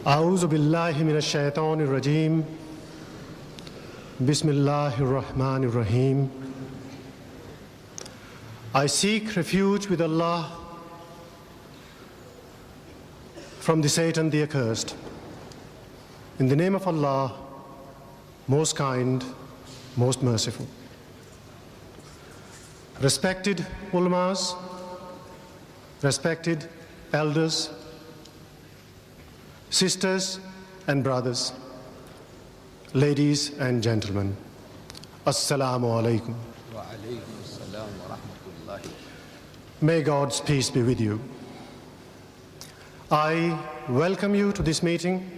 أعوذ بالله من الشيطان الرجيم بسم الله الرحمن الرحيم. I seek refuge with Allah from the Satan the accursed. In the name of Allah, most kind, most merciful. Respected ulamas, respected elders, sisters and brothers, ladies and gentlemen, Assalamu alaikum. Wa alaikum assalam wa rahmatullahi. May God's peace be with you. I welcome you to this meeting.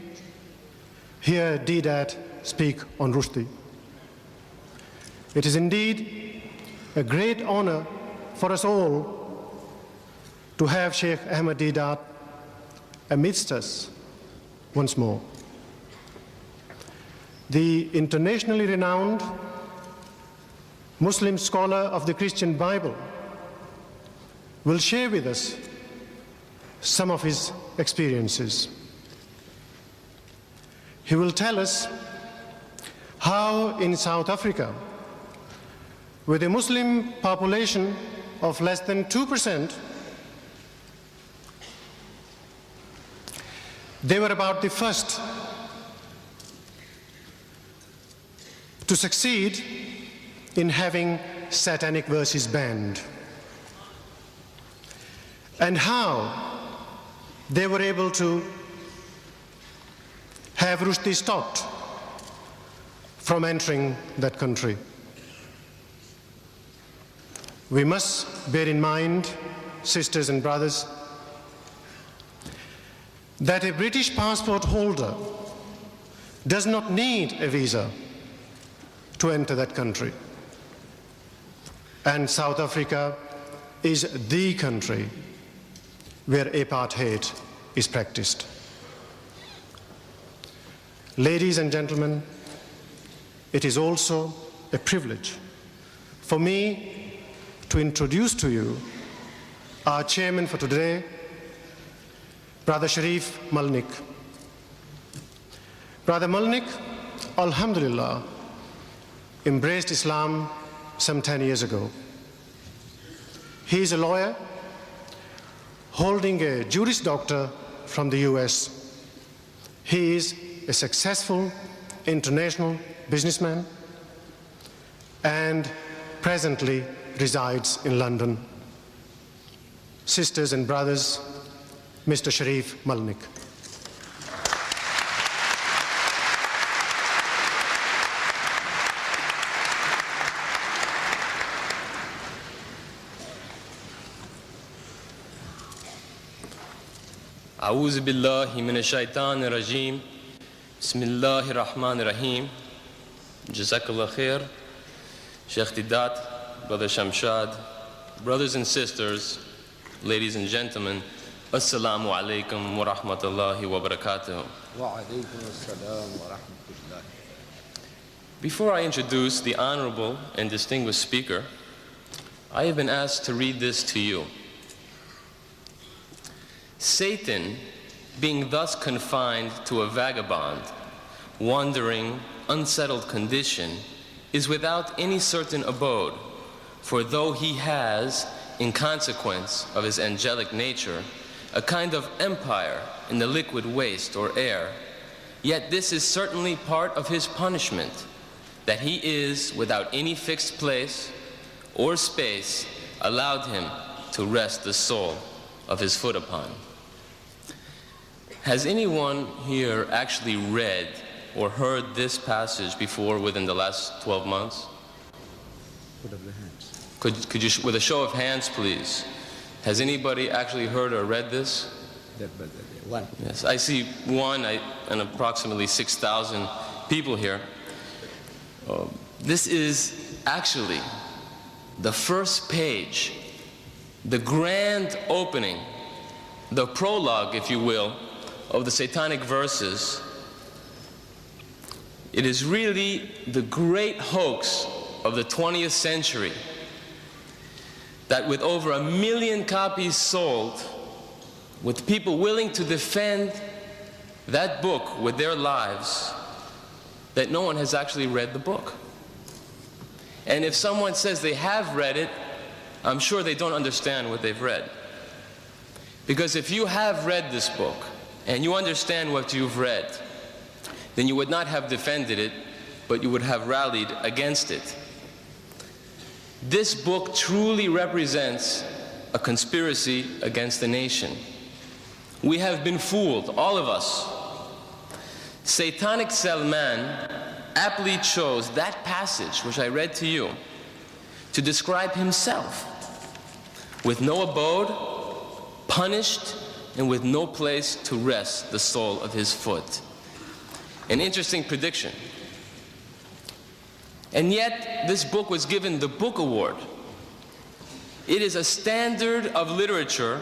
Hear Deedat speak on Rushdie. It is indeed a great honor for us all to have Sheikh Ahmed Deedat amidst us once more. The internationally renowned Muslim scholar of the Christian Bible will share with us some of his experiences. He will tell us how in South Africa, with a Muslim population of less than 2%, they were about the first to succeed in having satanic verses banned, and how they were able to have Rushdie stopped from entering that country. We must bear in mind, sisters and brothers, that a British passport holder does not need a visa to enter that country. And South Africa is the country where apartheid is practiced. Ladies and gentlemen, it is also a privilege for me to introduce to you our chairman for today, Brother Sharif Malnik. Brother Malnik, alhamdulillah, embraced Islam some 10 years ago. He is a lawyer holding a Juris Doctor from the US. He is a successful international businessman and presently resides in London. Sisters and brothers, Mr. Sharif Malnik. أعوذ بالله من الشيطان الرجيم بسم الله الرحمن الرحيم. Jazakallah khair. Sheikh Deedat, Brother Shamshad, brothers and sisters, ladies and gentlemen, Assalamu alaikum wa rahmatullahi wa barakatuh. Wa alaikum assalam wa rahmatullahi. Before I introduce the honorable and distinguished speaker, I have been asked to read this to you. Satan, being thus confined to a vagabond, wandering, unsettled condition, is without any certain abode, for though he has, in consequence of his angelic nature, a kind of empire in the liquid waste or air, yet this is certainly part of his punishment, that he is without any fixed place or space allowed him to rest the sole of his foot upon. Has anyone here actually read or heard this passage before within the last 12 months? Put up your hands. Could you, with a show of hands, please, has anybody actually heard or read this? One. Yes, I see one and approximately 6,000 people here. This is actually the first page, the grand opening, the prologue, if you will, of the Satanic verses. It is really the great hoax of the 20th century that with over 1 million copies sold, with people willing to defend that book with their lives that no one has actually read the book. And if someone says they have read it, I'm sure they don't understand what they've read. Because if you have read this book and you understand what you've read, then you would not have defended it, but you would have rallied against it. This book truly represents a conspiracy against the nation. We have been fooled, all of us. Satanic Salman aptly chose that passage, which I read to you, to describe himself with no abode, punished, and with no place to rest the sole of his foot. An interesting prediction. And yet, this book was given the Book Award. It is a standard of literature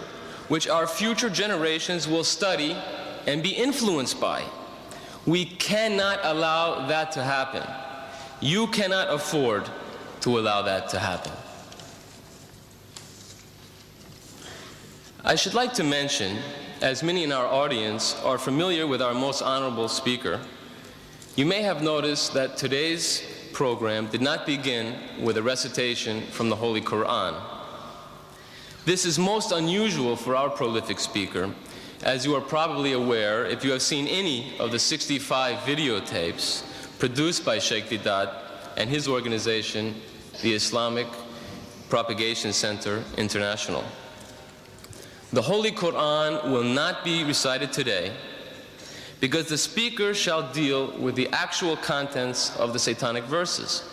which our future generations will study and be influenced by. We cannot allow that to happen. You cannot afford to allow that to happen. I should like to mention, as many in our audience are familiar with our most honorable speaker, you may have noticed that today's program did not begin with a recitation from the Holy Quran. This is most unusual for our prolific speaker, as you are probably aware if you have seen any of the 65 videotapes produced by Sheikh Deedat and his organization, the Islamic Propagation Center International. The Holy Quran will not be recited today because the speaker shall deal with the actual contents of the satanic verses.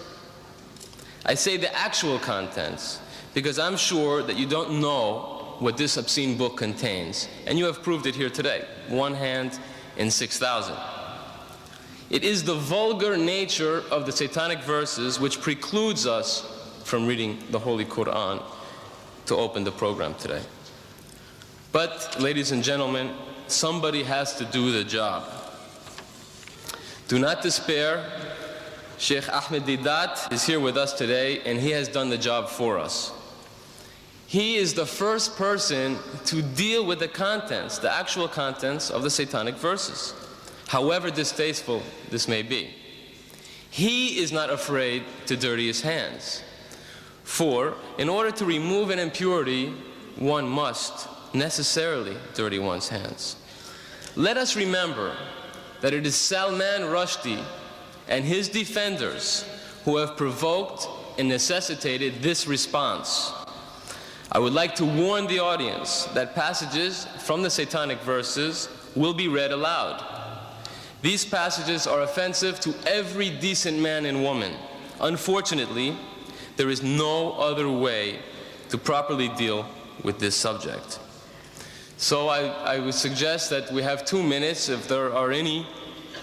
I say the actual contents because I'm sure that you don't know what this obscene book contains, and you have proved it here today, one hand in 6,000. It is the vulgar nature of the satanic verses which precludes us from reading the Holy Quran to open the program today. But, ladies and gentlemen, somebody has to do the job. Do not despair. Sheikh Ahmed Deedat is here with us today, and he has done the job for us. He is the first person to deal with the contents, the actual contents of the satanic verses, however distasteful this may be. He is not afraid to dirty his hands. For, in order to remove an impurity, one must necessarily dirty one's hands. Let us remember that it is Salman Rushdie and his defenders who have provoked and necessitated this response. I would like to warn the audience that passages from the satanic verses will be read aloud. These passages are offensive to every decent man and woman. Unfortunately, there is no other way to properly deal with this subject. So I would suggest that we have 2 minutes. If there are any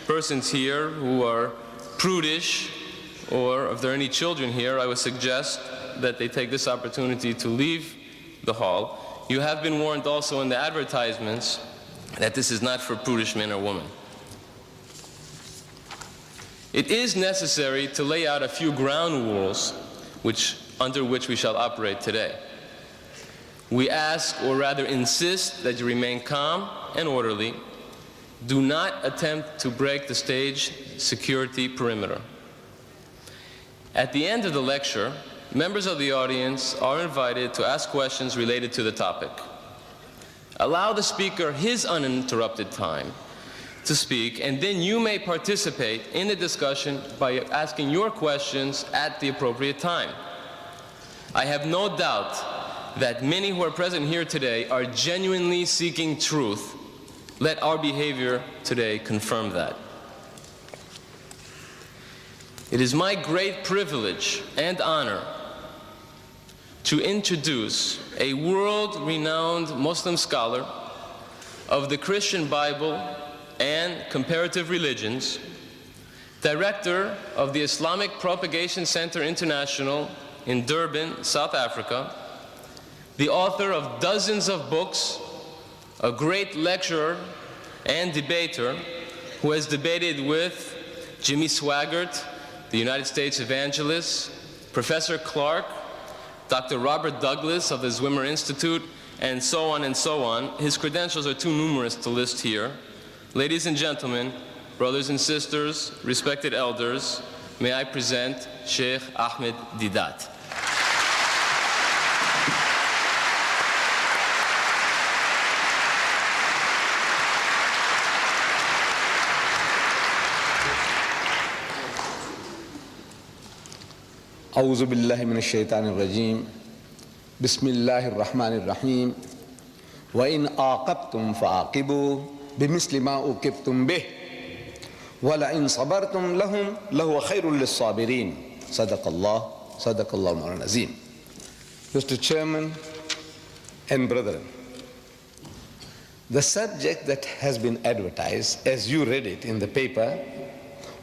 persons here who are prudish, or if there are any children here, I would suggest that they take this opportunity to leave the hall. You have been warned also in the advertisements that this is not for prudish men or women. It is necessary to lay out a few ground rules under which we shall operate today. We ask, or rather insist, that you remain calm and orderly. Do not attempt to break the stage security perimeter. At the end of the lecture, members of the audience are invited to ask questions related to the topic. Allow the speaker his uninterrupted time to speak, and then you may participate in the discussion by asking your questions at the appropriate time. I have no doubt that many who are present here today are genuinely seeking truth. Let our behavior today confirm that. It is my great privilege and honor to introduce a world-renowned Muslim scholar of the Christian Bible and comparative religions, director of the Islamic Propagation Center International in Durban, South Africa, the author of dozens of books, a great lecturer and debater who has debated with Jimmy Swaggart, the United States evangelist, Professor Clark, Dr. Robert Douglas of the Zwimmer Institute, and so on and so on. His credentials are too numerous to list here. Ladies and gentlemen, brothers and sisters, respected elders, may I present Sheikh Ahmed Deedat. أعوذ بالله من الشيطان الرجيم بسم الله الرحمن الرحيم وإن عاقبتم فعاقبوا بمثل ما عوقبتم به ولئن صبرتم لهو خير للصابرين صدق الله مولانا العظيم. Mr. Chairman and brethren, the subject that has been advertised, as you read it in the paper,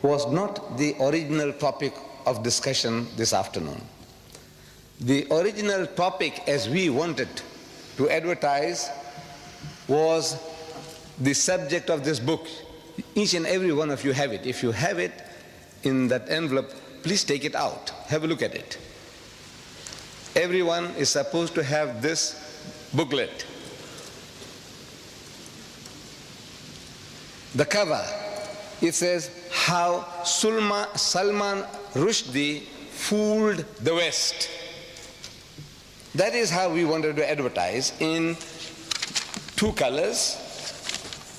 was not the original topic of discussion this afternoon. The original topic, as we wanted to advertise, was the subject of this book. Each and every one of you have it. If you have it in that envelope, please take it out. Have a look at it. Everyone is supposed to have this booklet. The cover, it says, How Salman Rushdie Fooled the West. That is how we wanted to advertise, in two colors,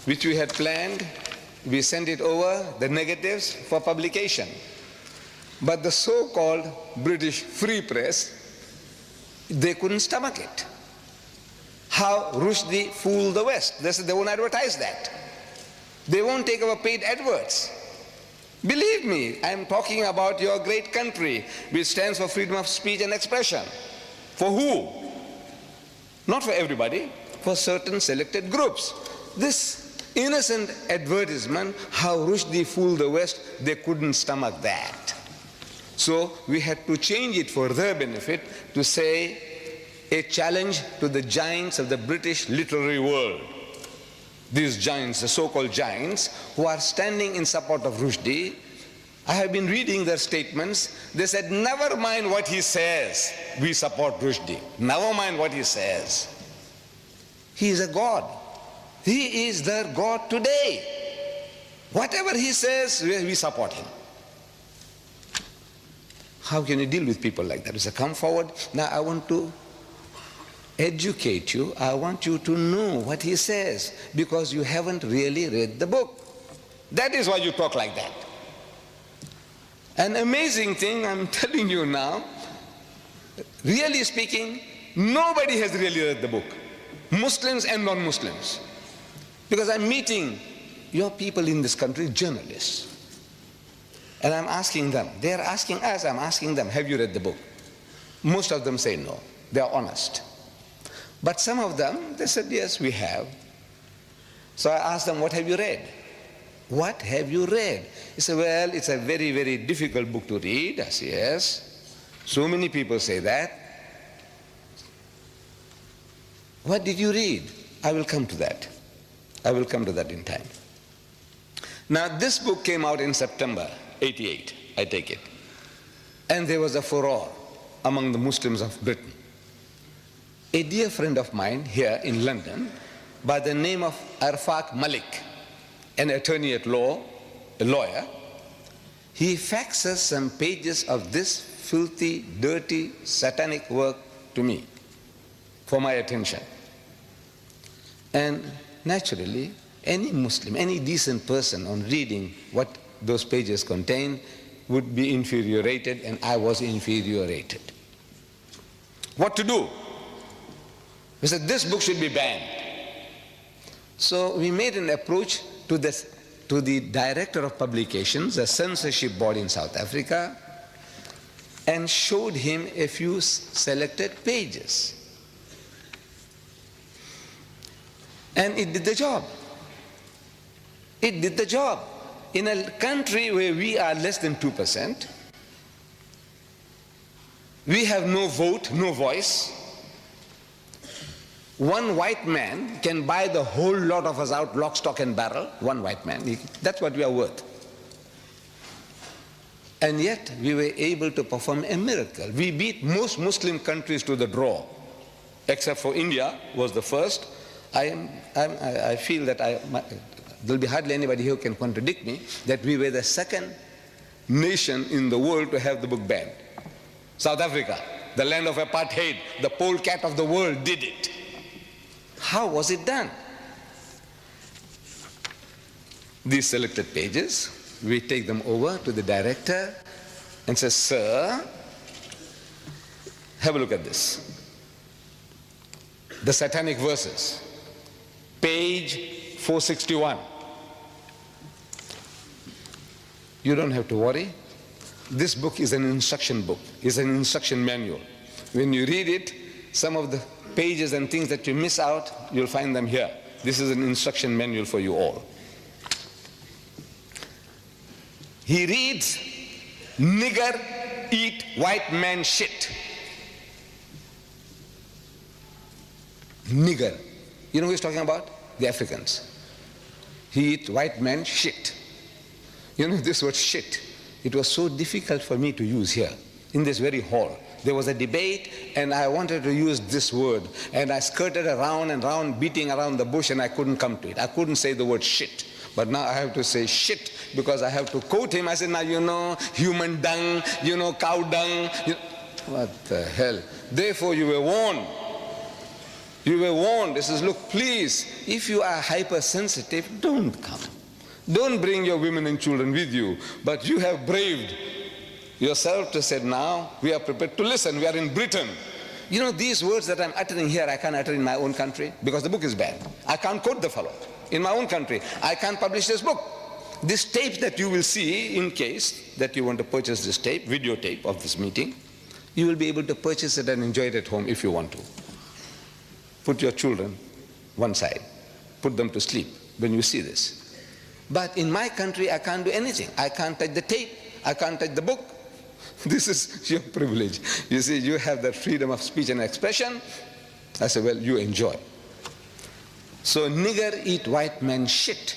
which we had planned. We sent it over, the negatives, for publication. But the so-called British Free Press, they couldn't stomach it. How Rushdie fooled the West. They said they won't advertise that. They won't take our paid adverts. Believe me, I'm talking about your great country, which stands for freedom of speech and expression. For who? Not for everybody, for certain selected groups. This innocent advertisement, how Rushdie fooled the West, they couldn't stomach that. So we had to change it for their benefit to say, a challenge to the giants of the British literary world. These giants, the so-called giants, who are standing in support of Rushdie, I have been reading their statements. They said, never mind what he says, we support Rushdie. Never mind what he says. He is a god. He is their god today. Whatever he says, we support him. How can you deal with people like that? We say, come forward. Now I want to educate you. I want you to know what he says, because you haven't really read the book. That is why you talk like that. An amazing thing, I'm telling you now, really speaking, nobody has really read the book. Muslims and non-Muslims. Because I'm meeting your people in this country, journalists. And I'm asking them, they're asking us, I'm asking them, have you read the book? Most of them say no. They are honest. But some of them, they said, yes, we have. So I asked them, what have you read? What have you read? He said, well, it's a very, very difficult book to read. I said, yes. So many people say that. What did you read? I will come to that. I will come to that in time. Now, this book came out in September 88, I take it. And there was a furore among the Muslims of Britain. A dear friend of mine here in London, by the name of Arfaq Malik, an attorney at law, a lawyer, he faxes some pages of this filthy, dirty, satanic work to me for my attention. And naturally, any Muslim, any decent person on reading what those pages contain would be infuriated, and I was infuriated. What to do? We said, this book should be banned. So we made an approach to the director of publications, a censorship board in South Africa, and showed him a few selected pages. And it did the job. It did the job. In a country where we are less than 2%, we have no vote, no voice. One white man can buy the whole lot of us out, lock, stock and barrel. One white man, that's what we are worth. And yet we were able to perform a miracle. We beat most Muslim countries to the draw, except for India was the first. I feel that there'll be hardly anybody who can contradict me, that we were the second nation in the world to have the book banned. South Africa, the land of apartheid, the polecat of the world, did it. How was it done? These selected pages, we take them over to the director and say, sir, have a look at this. The Satanic Verses, page 461. You don't have to worry. This book is an instruction book, is an instruction manual. When you read it, some of the pages and things that you miss out, you'll find them here. This is an instruction manual for you all. He reads, nigger eat white man shit. Nigger. You know who he's talking about? The Africans. He eat white man shit. You know this word shit, it was so difficult for me to use here in this very hall. There was a debate and I wanted to use this word and I skirted around and around, beating around the bush, and I couldn't come to it. I couldn't say the word shit. But now I have to say shit because I have to quote him. I said, now you know human dung, you know cow dung. What the hell? Therefore you were warned. You were warned. He says, look, please, if you are hypersensitive, don't come. Don't bring your women and children with you. But you have braved yourself to say, now we are prepared to listen. We are in Britain. You know, these words that I'm uttering here, I can't utter in my own country because the book is banned. I can't quote the fellow. In my own country, I can't publish this book. This tape that you will see, in case that you want to purchase this tape, videotape of this meeting, you will be able to purchase it and enjoy it at home if you want to. Put your children one side. Put them to sleep when you see this. But in my country, I can't do anything. I can't touch the tape. I can't touch the book. This is your privilege. You see, you have that freedom of speech and expression. I say, well, you enjoy. So nigger eat white man shit.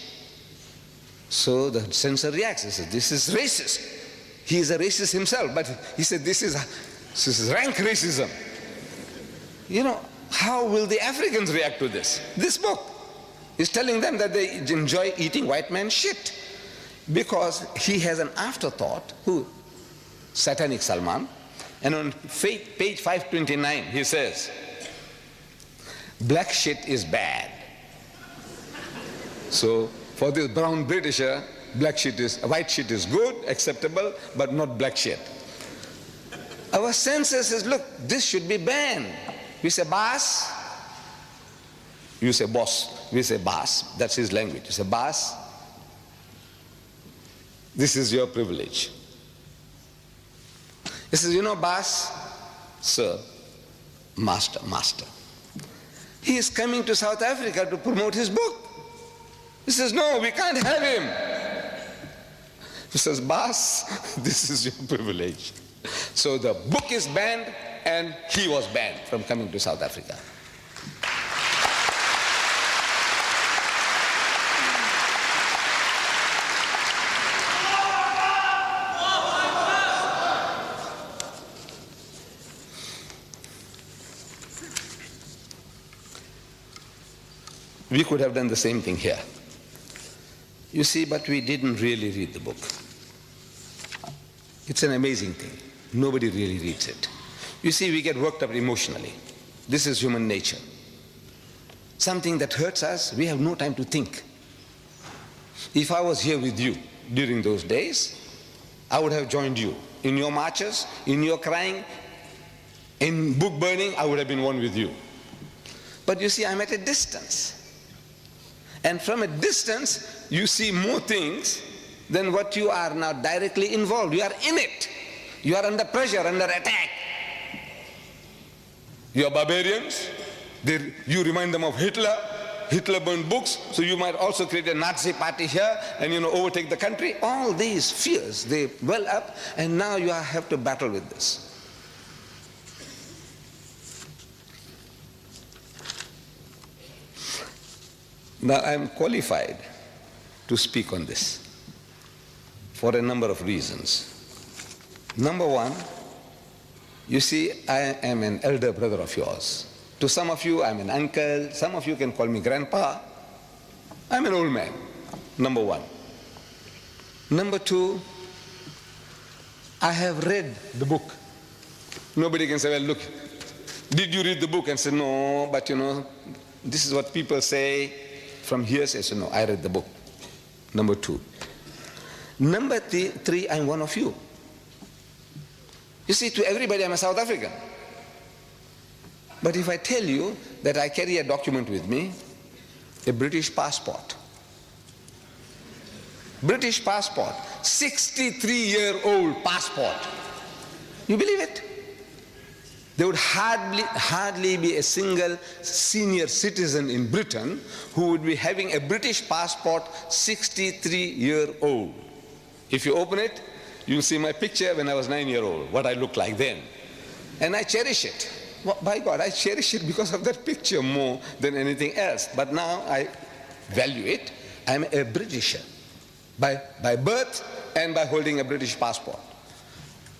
So the censor reacts. He says, this is racist. He is a racist himself, but he said, this is rank racism. You know, how will the Africans react to this? This book is telling them that they enjoy eating white man shit. Because he has an afterthought, who? Satanic Salman. And on page 529, he says, black shit is bad. So for this brown Britisher, white shit is good, acceptable, but not black shit. Our censor says, look, this should be banned. We say boss, you say boss, we say boss, that's his language. You say boss, this is your privilege. He says, you know, boss, sir, master. He is coming to South Africa to promote his book. He says, no, we can't have him. He says, boss, this is your privilege. So the book is banned and he was banned from coming to South Africa. We could have done the same thing here. You see, but we didn't really read the book. It's an amazing thing. Nobody really reads it. You see, we get worked up emotionally. This is human nature. Something that hurts us, we have no time to think. If I was here with you during those days, I would have joined you. In your marches, in your crying, in book burning, I would have been one with you. But you see, I'm at a distance. And from a distance, you see more things than what you are now directly involved. You are in it. You are under pressure, under attack. You are barbarians. You remind them of Hitler. Hitler burned books, so you might also create a Nazi party here and, overtake the country. All these fears, they well up, and now you have to battle with this. Now I am qualified to speak on this for a number of reasons. Number one, you see, I am an elder brother of yours. To some of you, I'm an uncle. Some of you can call me grandpa. I'm an old man. number one. Number two, I have read the book. Nobody can say, well, look, did you read the book? And say, no, but this is what people say from hearsay. So no, I read the book. Number two. Number three, I'm one of you. You see, to everybody, I'm a South African. But if I tell you that I carry a document with me, a British passport, 63-year-old passport, you believe it? There would hardly be a single senior citizen in Britain who would be having a British passport 63-year-old. If you open it, you'll see my picture when I was 9-year-old, what I looked like then. And I cherish it. Well, by God, I cherish it because of that picture more than anything else. But now I value it. I'm a Britisher by birth and by holding a British passport.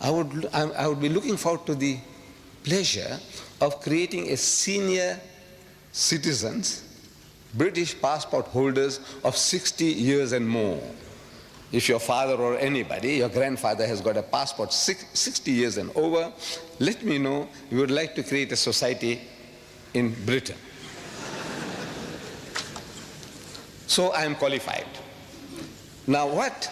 I would be looking forward to the pleasure of creating a senior citizens, British passport holders of 60 years and more. If your father or anybody, your grandfather has got a passport 60 years and over, let me know. We would like to create a society in Britain. So I am qualified. Now what?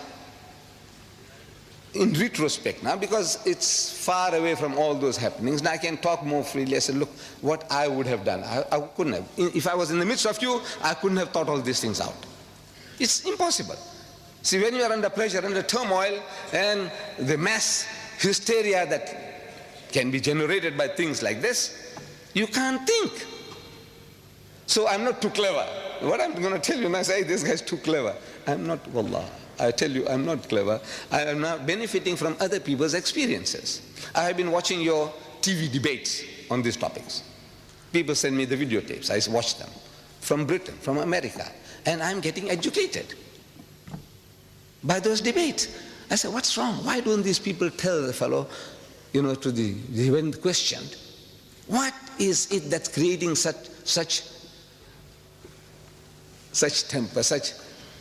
In retrospect now, because it's far away from all those happenings, now I can talk more freely. I said, look, what I would have done. I couldn't have. If I was in the midst of you, I couldn't have thought all these things out. It's impossible. See, when you are under pressure, under turmoil, and the mass hysteria that can be generated by things like this, you can't think. So I'm not too clever. What I'm going to tell you now, say, this guy's too clever. I'm not, wallah. I tell you, I'm not clever. I am now benefiting from other people's experiences. I have been watching your TV debates on these topics. People send me the videotapes. I watch them. From Britain, from America. And I'm getting educated by those debates. I said, what's wrong? Why don't these people tell the fellow, when questioned, what is it that's creating such temper, such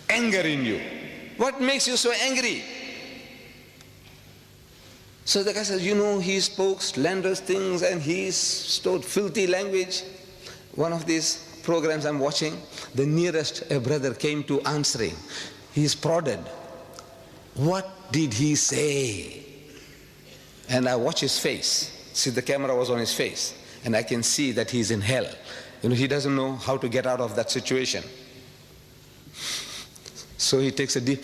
anger in you? What makes you so angry? So the guy says, he spoke slanderous things and he stored filthy language. One of these programs I'm watching, the nearest a brother came to answering. He's prodded. What did he say? And I watch his face. See, the camera was on his face. And I can see that he's in hell. He doesn't know how to get out of that situation. So he takes a deep,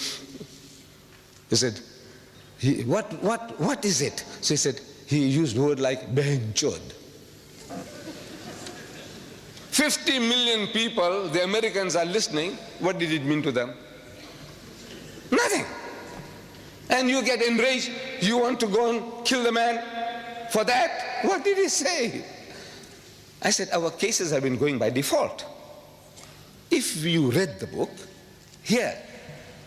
he said, what is it? So he said, he used word like benchod. 50 million people, the Americans are listening. What did it mean to them? Nothing. And you get enraged, you want to go and kill the man for that? What did he say? I said, our cases have been going by default. If you read the book, here,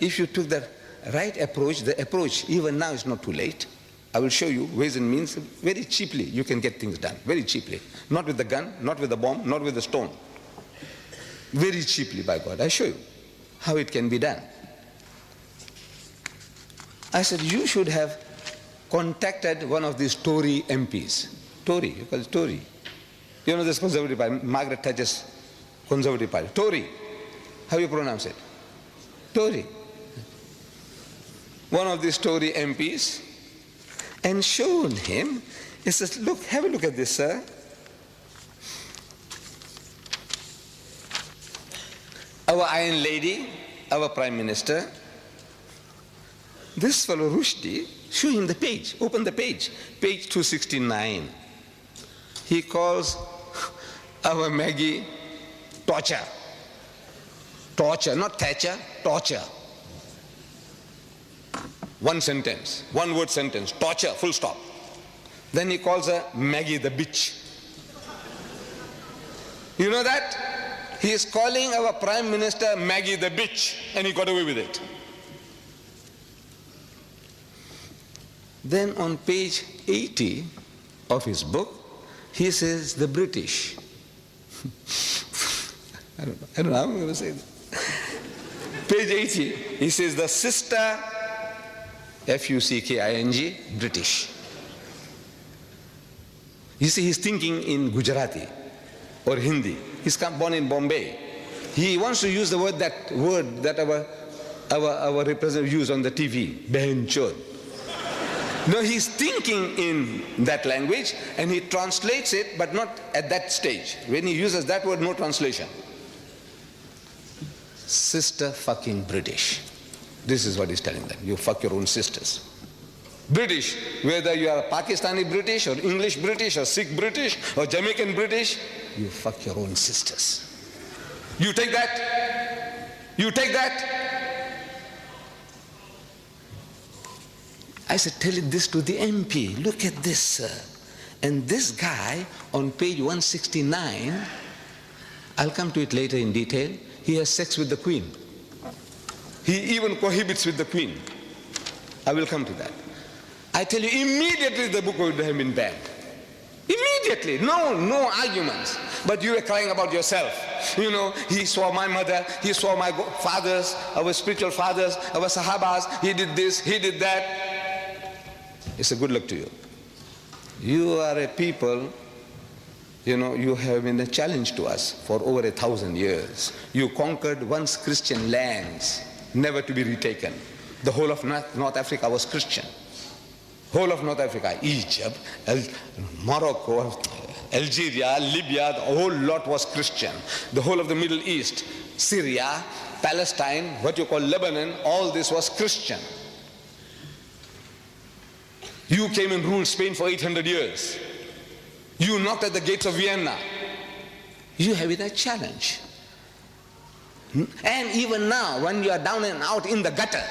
if you took the right approach, the approach, even now is not too late. I will show you ways and means. Very cheaply you can get things done, very cheaply. Not with the gun, not with the bomb, not with the stone. Very cheaply, by God. I show you how it can be done. I said, you should have contacted one of these Tory MPs. Tory, you call it Tory. This Conservative Party, Margaret Thatcher's Conservative Party. Tory. How you pronounce it? Tory. One of these Tory MPs, and shown him, he says, look, have a look at this, sir. Our Iron Lady, our Prime Minister, this fellow Rushdie, show him the page, open the page, page 269. He calls our Maggie torture. Torture, not Thatcher, torture. One sentence, one word sentence, torture, full stop. Then he calls her Maggie the bitch. You know that? He is calling our Prime Minister Maggie the bitch, and he got away with it. Then on page 80 of his book, he says the I don't know how I'm going to say that. Page 80, he says the sister, F-U-C-K-I-N-G, British. You see, he's thinking in Gujarati or Hindi. He's born in Bombay. He wants to use the word that our representative used on the TV, Behin Chod. No, he's thinking in that language and he translates it, but not at that stage. When he uses that word, no translation. Sister fucking British. This is what he's telling them. You fuck your own sisters. British, whether you are Pakistani British or English British or Sikh British or Jamaican British, you fuck your own sisters. You take that? You take that? I said, tell this to the MP. Look at this, sir. And this guy on page 169, I'll come to it later in detail, he has sex with the Queen. He even cohabits with the Queen. I will come to that. I tell you, immediately the book would have been banned. Immediately. No arguments. But you were crying about yourself. You know, he saw my mother, he saw my fathers, our spiritual fathers, our Sahabas, he did this, he did that. It's a good luck to you. You are a people, you know, you have been a challenge to us for over 1,000 years. You conquered once Christian lands, never to be retaken. The whole of North Africa was Christian. Whole of North Africa, Egypt, Morocco, Algeria, Libya, the whole lot was Christian. The whole of the Middle East, Syria, Palestine, what you call Lebanon, all this was Christian. You came and ruled Spain for 800 years. You knocked at the gates of Vienna. You have it a challenge. And even now, when you are down and out in the gutter,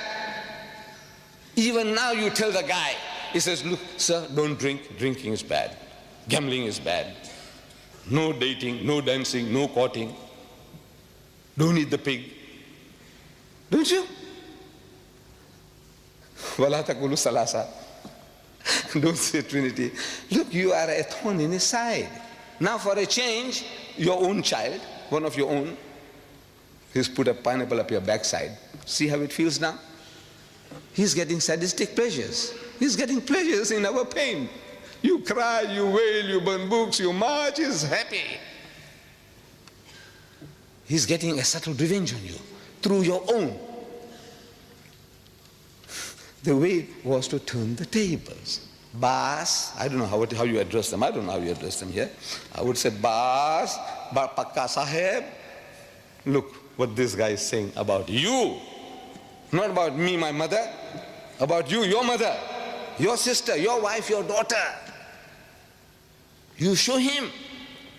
even now you tell the guy, he says, look, sir, don't drink. Drinking is bad. Gambling is bad. No dating, no dancing, no courting. Don't eat the pig. Don't you? Wala taqulu salasa. Don't say Trinity. Look, you are a thorn in his side. Now for a change, your own child, one of your own, he's put a pineapple up your backside. See how it feels now? He's getting sadistic pleasures. He's getting pleasures in our pain. You cry, you wail, you burn books, you march, he's happy. He's getting a subtle revenge on you through your own. The way was to turn the tables. Bas, I don't know how you address them. I don't know how you address them here. I would say, Bas, Pakka Saheb, look what this guy is saying about you. Not about me, my mother, about you, your mother, your sister, your wife, your daughter. You show him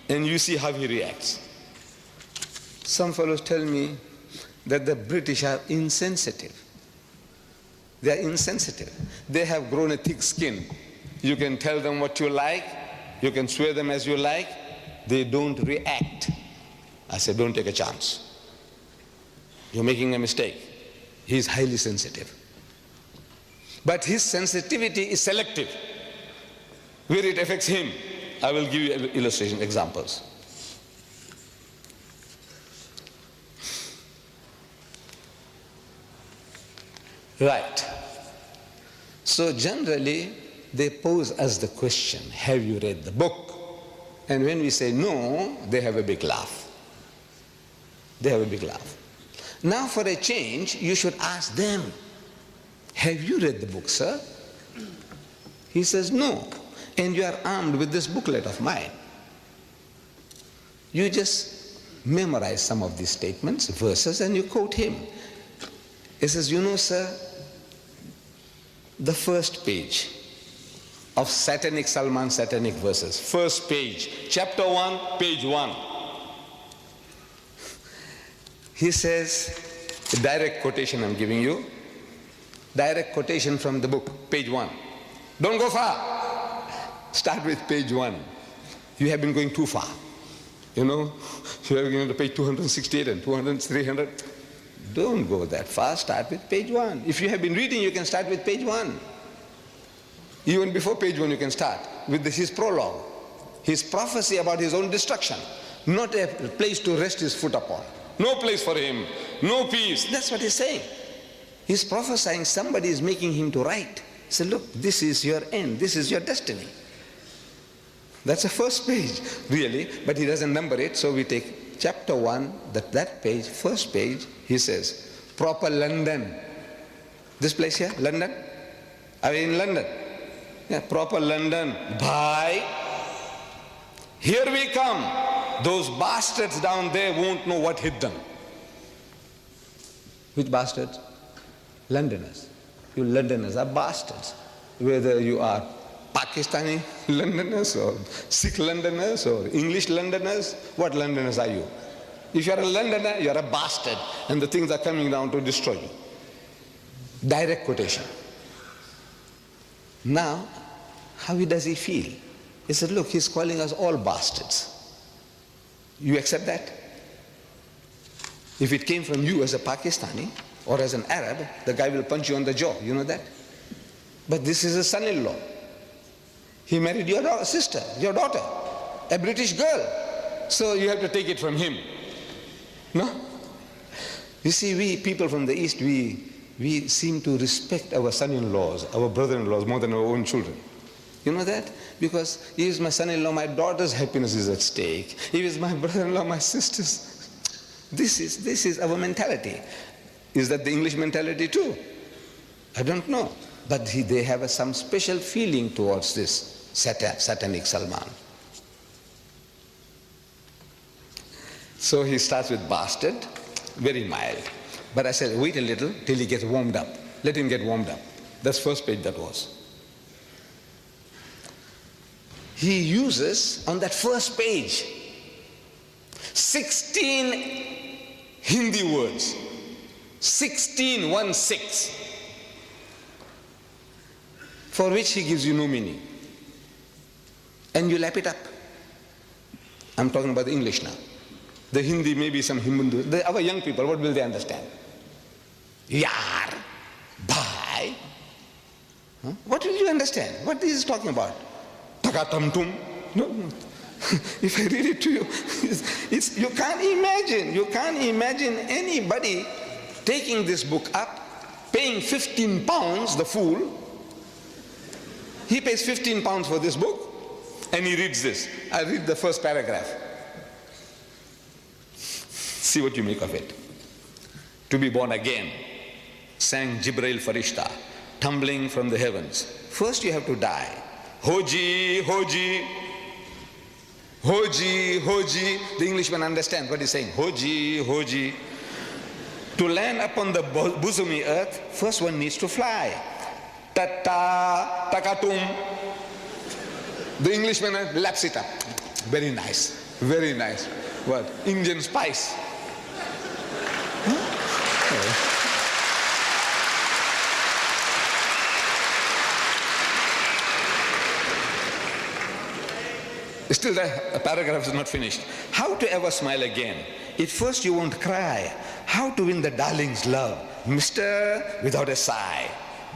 and you see how he reacts. Some fellows tell me that the British are insensitive. They are insensitive. They have grown a thick skin. You can tell them what you like, you can swear them as you like, they don't react. I said, don't take a chance. You're making a mistake. He is highly sensitive. But his sensitivity is selective. Where it affects him, I will give you illustration, examples. Right. So generally, they pose us the question, have you read the book? And when we say no, they have a big laugh. They have a big laugh. Now for a change, you should ask them, have you read the book, sir? He says, no. And you are armed with this booklet of mine. You just memorize some of these statements, verses, and you quote him. He says, you know, sir, the first page of Salman satanic verses, first page, chapter 1, page 1. He says, a direct quotation I'm giving you, direct quotation from the book, page 1. Don't go far. Start with page 1. You have been going too far. You know, you have been to page 268 and 300. Don't go that far. Start with page 1. If you have been reading, you can start with page 1. Even before page 1, you can start with his prologue, his prophecy about his own destruction, not a place to rest his foot upon. no place for him, no peace. That's what he's saying. He's prophesying somebody is making him to write. He said, look, this is your end, this is your destiny. That's the first page, really, but he doesn't number it, so we take chapter 1, that page, first page, he says, proper London. This place here, London? Are we in London? Yeah, proper London. Bye. Here we come. Those bastards down there won't know what hit them. Which bastards? Londoners. You Londoners are bastards. Whether you are Pakistani Londoners or Sikh Londoners or English Londoners, what Londoners are you? If you are a Londoner, you are a bastard, and the things are coming down to destroy you. Direct quotation. Now, how does he feel? He said, look, he's calling us all bastards. You accept that? If it came from you as a Pakistani or as an Arab, the guy will punch you on the jaw. You know that? But this is a son-in-law. He married your sister, your daughter, a British girl. So you have to take it from him. No? You see, we people from the East, we seem to respect our son-in-laws, our brother-in-laws more than our own children. You know that? Because he is my son-in-law, my daughter's happiness is at stake. He is my brother-in-law, my sister's. This is our mentality. Is that the English mentality too? I don't know. But they have some special feeling towards this satanic Salman. So he starts with bastard, very mild. But I said, wait a little till he gets warmed up. Let him get warmed up. That's first page that was. He uses, on that first page, 16 Hindi words. 16, 1-6. For which he gives you no meaning. And you lap it up. I'm talking about the English now. The Hindi, maybe some Hindu. Our young people, what will they understand? Yar, bhai. Huh? What will you understand? What is he talking about? Takatamtum. No. If I read it to you, you can't imagine anybody taking this book up, paying 15 pounds, the fool. He pays 15 pounds for this book, and he reads this. I read the first paragraph. See what you make of it. To be born again, sang Jibreel Farishta, tumbling from the heavens. First you have to die. Hoji, hoji, hoji, hoji. The Englishman understands what he's saying. Hoji, hoji. To land upon the bosomy earth, first one needs to fly. Tata, takatum. The Englishman laps it up. Very nice, very nice. What? Indian spice. Still the paragraph is not finished. How to ever smile again? At first you won't cry. How to win the darling's love? Mister, without a sigh.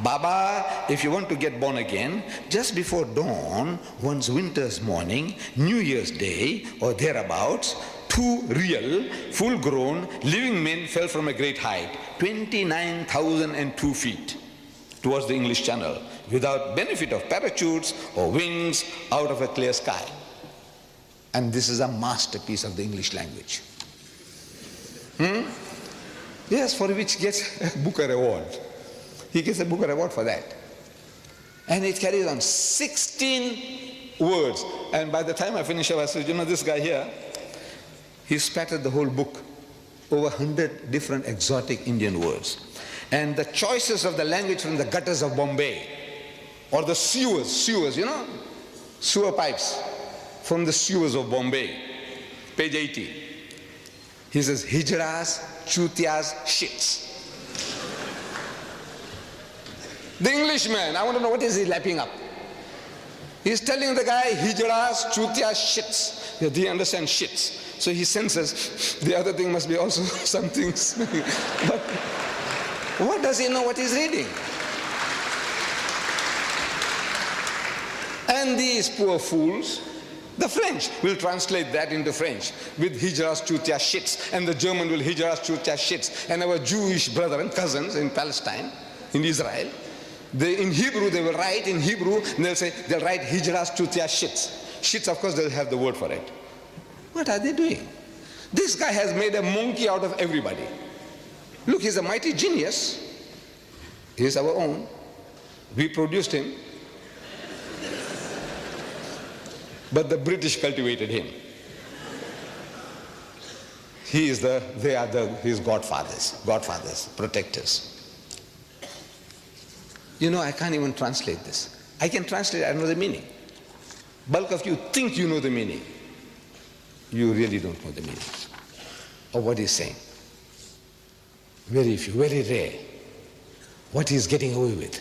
Baba, if you want to get born again, just before dawn, one's winter's morning, New Year's Day, or thereabouts, 2 real, full-grown, living men fell from a great height, 29,002 feet, towards the English Channel, without benefit of parachutes or wings, out of a clear sky. And this is a masterpiece of the English language. Yes, for which gets a Booker Award. He gets a Booker Award for that. And it carries on 16 words. And by the time I finish up, I said, you know, this guy here, he spattered the whole book, over 100 different exotic Indian words. And the choices of the language from the gutters of Bombay, or the sewers, you know, sewer pipes from the sewers of Bombay. Page 80. He says, hijras, chutias, shits. The Englishman, I want to know what is he lapping up. He's telling the guy, hijras, chutias, shits. Yeah, he understands shits. So he senses the other thing must be also something. But what does he know what he's reading? And these poor fools, The French will translate that into French with Hijras Chutia shits, and the German will Hijras Chutia shits, and our Jewish brethren, cousins in Palestine, in Israel, in Hebrew they will write in Hebrew, and they'll write Hijras Chutia shits. Shits, of course, they'll have the word for it. What are they doing? This guy has made a monkey out of everybody. Look, he's a mighty genius. He's our own. We produced him. But the British cultivated him. They are his godfathers, protectors. You know, I can't even translate this. I can translate, I know the meaning. Bulk of you think you know the meaning. You really don't know the meaning of what he's saying. Very few, very rare. What he's getting away with.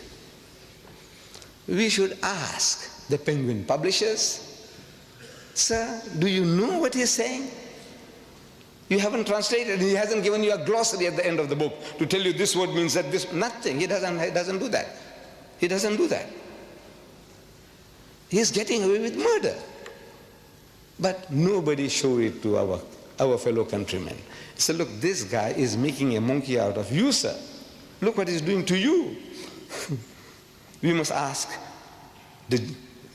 We should ask the Penguin publishers, sir, do you know what he's saying? You haven't translated, he hasn't given you a glossary at the end of the book to tell you this word means that, this, nothing. He doesn't do that. He doesn't do that. He's getting away with murder. But nobody showed it to our fellow countrymen. So look, this guy is making a monkey out of you, sir. Look what he's doing to you. We must ask the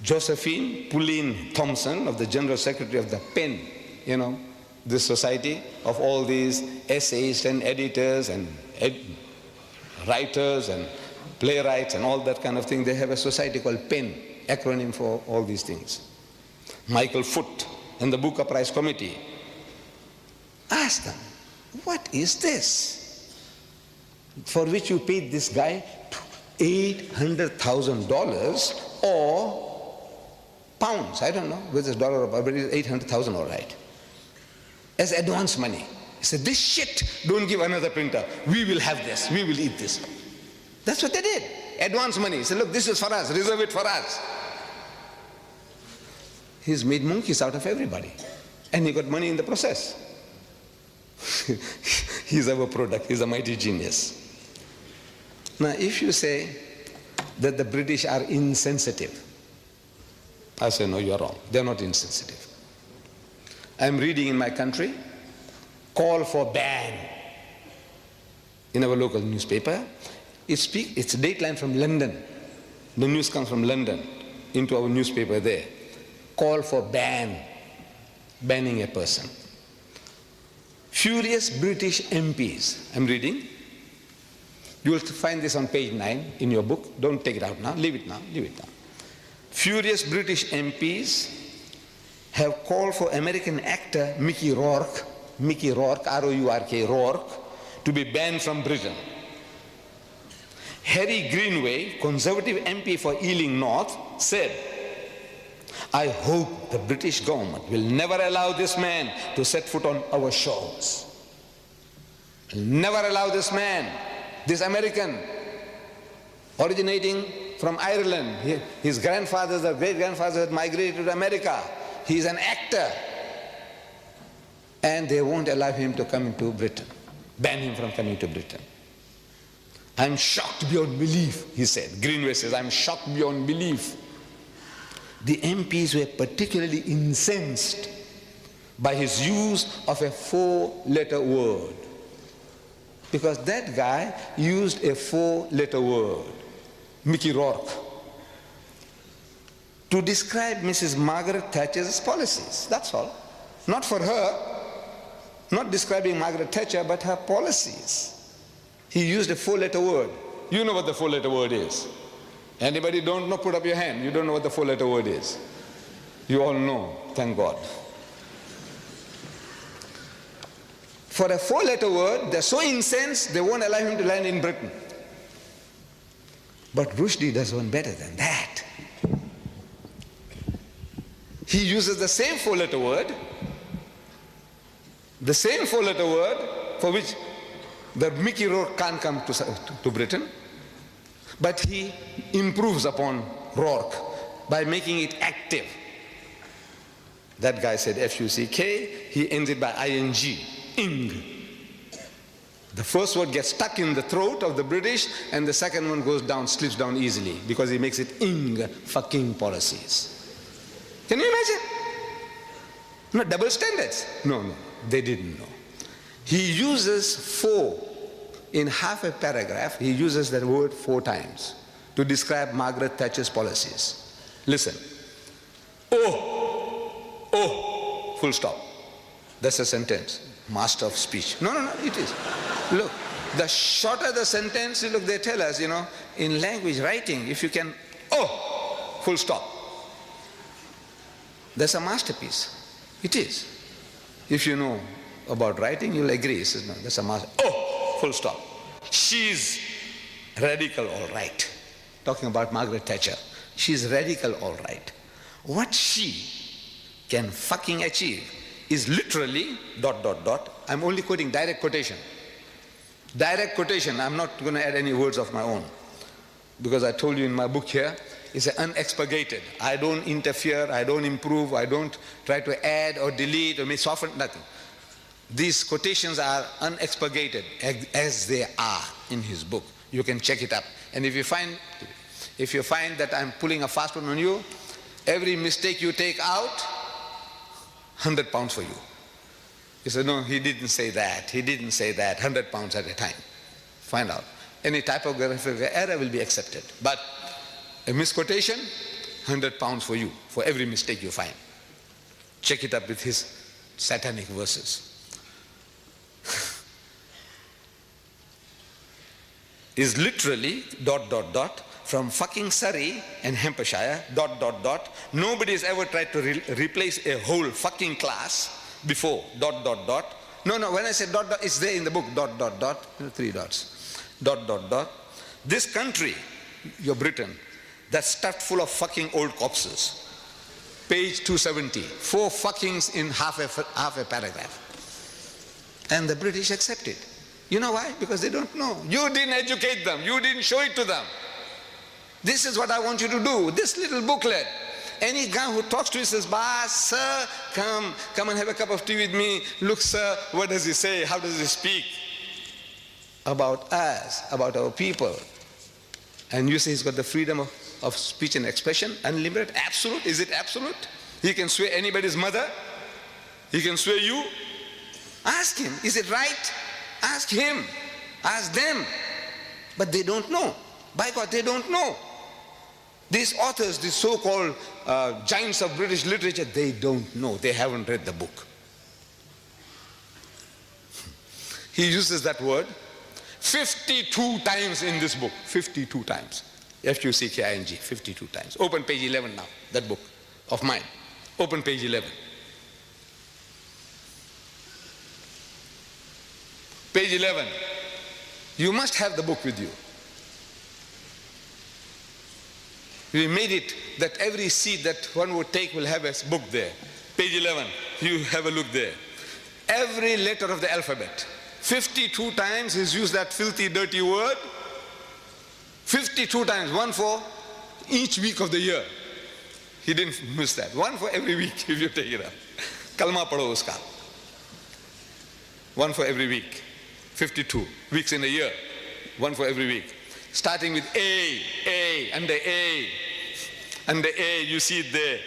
Josephine Pauline Thompson of the General Secretary of the PEN, you know, this society of all these essayists and editors and writers and playwrights and all that kind of thing. They have a society called PEN, acronym for all these things. Michael Foot and the Booker Prize Committee. Ask them, what is this for which you paid this guy $800,000 or pounds? I don't know whether it's dollar or pound, but it's 800,000 all right, as advance money. He said, this shit, don't give another printer. We will have this. We will eat this. That's what they did. Advance money. He said, look, this is for us. Reserve it for us. He's made monkeys out of everybody. And he got money in the process. He's our product. He's a mighty genius. Now, if you say that the British are insensitive, I say, no, you're wrong. They're not insensitive. I'm reading in my country, call for ban in our local newspaper. It's a dateline from London. The news comes from London into our newspaper there. Call for banning a person. Furious British MPs. I'm reading. You will find this on page 9 in your book. Don't take it out now. Leave it now. Leave it now. Furious British MPs have called for American actor Mickey Rourke, R-O-U-R-K, Rourke, to be banned from Britain. Harry Greenway, Conservative MP for Ealing North, said, I hope the British government will never allow this man to set foot on our shores. Never allow this man, this American, originating from Ireland. His grandfathers or great-grandfathers had migrated to America. He's an actor. And they won't allow him to come into Britain, ban him from coming to Britain. I'm shocked beyond belief, he said. Greenway says, I'm shocked beyond belief. The MPs were particularly incensed by his use of a 4-letter word. Because that guy used a 4-letter word, Mickey Rourke, to describe Mrs. Margaret Thatcher's policies. That's all. Not for her, not describing Margaret Thatcher, but her policies. He used a 4-letter word. You know what the 4-letter word is. Anybody don't know, put up your hand. You don't know what the 4-letter word is. You all know, thank God. For a 4-letter word, they're so incensed, they won't allow him to land in Britain. But Rushdie does one better than that. He uses the same 4-letter word, for which the Mickey Rourke can't come to Britain, but he improves upon Rourke by making it active. That guy said F-U-C-K, he ends it by I-N-G, ing. The first word gets stuck in the throat of the British, and the second one goes down, slips down easily, because he makes it ing, fucking policies. Can you imagine? No, double standards. No, they didn't know. He uses 4 in half a paragraph. He uses that word 4 times to describe Margaret Thatcher's policies. Listen. Oh, full stop. That's a sentence. Master of speech. No, it is. Look, the shorter the sentence, look, they tell us, in language writing, if you can, full stop. That's a masterpiece. It is. If you know about writing, you'll agree. Says, no, that's a master. Full stop. She's radical, all right. Talking about Margaret Thatcher. She's radical, all right. What she can fucking achieve is literally ... I'm only quoting direct quotation. Direct quotation. I'm not going to add any words of my own. Because I told you in my book here, it's unexpurgated. I don't interfere, I don't improve, I don't try to add or delete or soften, nothing. These quotations are unexpurgated as they are in his book. You can check it up. And if you find that I'm pulling a fast one on you, every mistake you take out, £100 for you. He said, no, he didn't say that, 100 pounds at a time. Find out. Any typographical error will be accepted. But a misquotation, £100 for you, for every mistake you find. Check it up with his satanic verses. Is literally ... from fucking Surrey and Hampshire ... Nobody has ever tried to replace a whole fucking class before ... No, when I say ... it's there in the book ... 3 dots. ... This country, your Britain, that's stuffed full of fucking old corpses. Page 270. 4 fuckings in half a paragraph. And the British accept it. You know why? Because they don't know. You didn't educate them. You didn't show it to them. This is what I want you to do. This little booklet. Any guy who talks to you says, "Boss, sir, come and have a cup of tea with me. Look, sir, what does he say? How does he speak?" About us, about our people. And you say he's got the freedom of speech and expression, unlimited, absolute. Is it absolute? He can swear anybody's mother. He can swear you. Ask him, is it right? Ask him. Ask them. But they don't know. By God, they don't know. These authors, these so-called giants of British literature, they don't know. They haven't read the book. He uses that word 52 times in this book. 52 times. F-U-C-K-I-N-G. 52 times. Open page 11 now, that book of mine. Open page 11. Page 11. You must have the book with you. We made it that every seat that one would take will have a book there. Page 11. You have a look there. Every letter of the alphabet. 52 times he's used that filthy, dirty word. 52 times. One for each week of the year. He didn't miss that. One for every week if you take it up. Kalma padho uska. One for every week. 52 weeks in a year. One for every week. Starting with A, and the A. And the A, you see it there.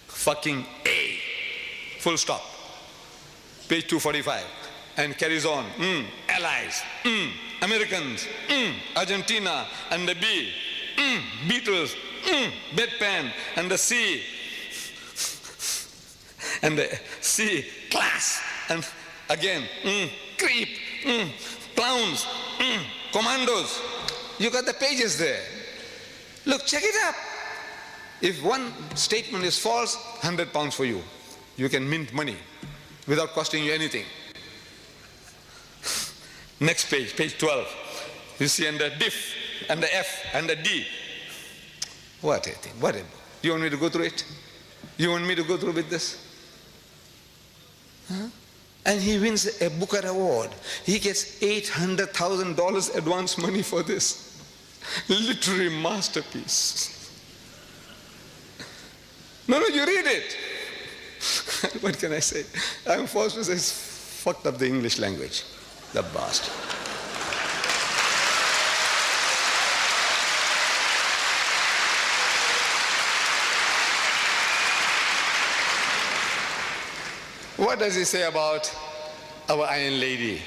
Fucking A. Full stop. Page 245. And carries on. Allies. Americans. Argentina. And the B. Beatles. Bedpan. And the C. And the C. Class. And again. Creep. Clowns. Commandos. You got the pages there. Look, check it up. If one statement is false, £100 for you. You can mint money without costing you anything. Next page, page 12. You see under diff, and the F, and the D. What a thing, what a book. You want me to go through it? You want me to go through with this? Huh? And he wins a Booker Award. He gets $800,000 advance money for this. Literary masterpiece. No, you read it. What can I say? I'm forced to say it's fucked up the English language. The bastard. what does he say about our Iron Lady,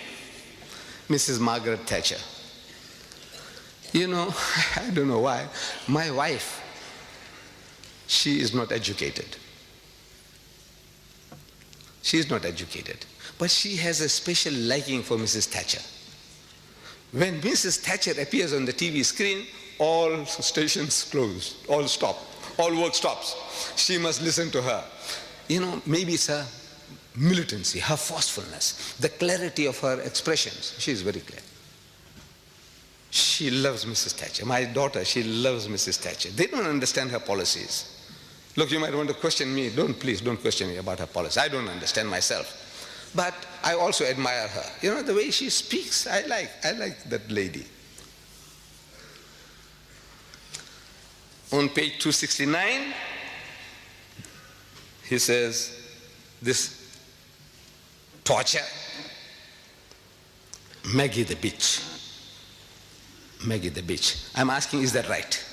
Mrs. Margaret Thatcher? You know, I don't know why. My wife, she is not educated. She is not educated. But she has a special liking for Mrs. Thatcher. When Mrs. Thatcher appears on the TV screen, all stations close, all stop, all work stops. She must listen to her. You know, maybe it's her militancy, her forcefulness, the clarity of her expressions. She is very clear. She loves Mrs. Thatcher. My daughter, she loves Mrs. Thatcher. They don't understand her policies. Look, you might want to question me. Please don't question me about her policy. I don't understand myself. But I also admire her. You know, the way she speaks, I like that lady. On page 269, he says, this torture, Maggie the bitch. Maggie the bitch. I'm asking, is that right?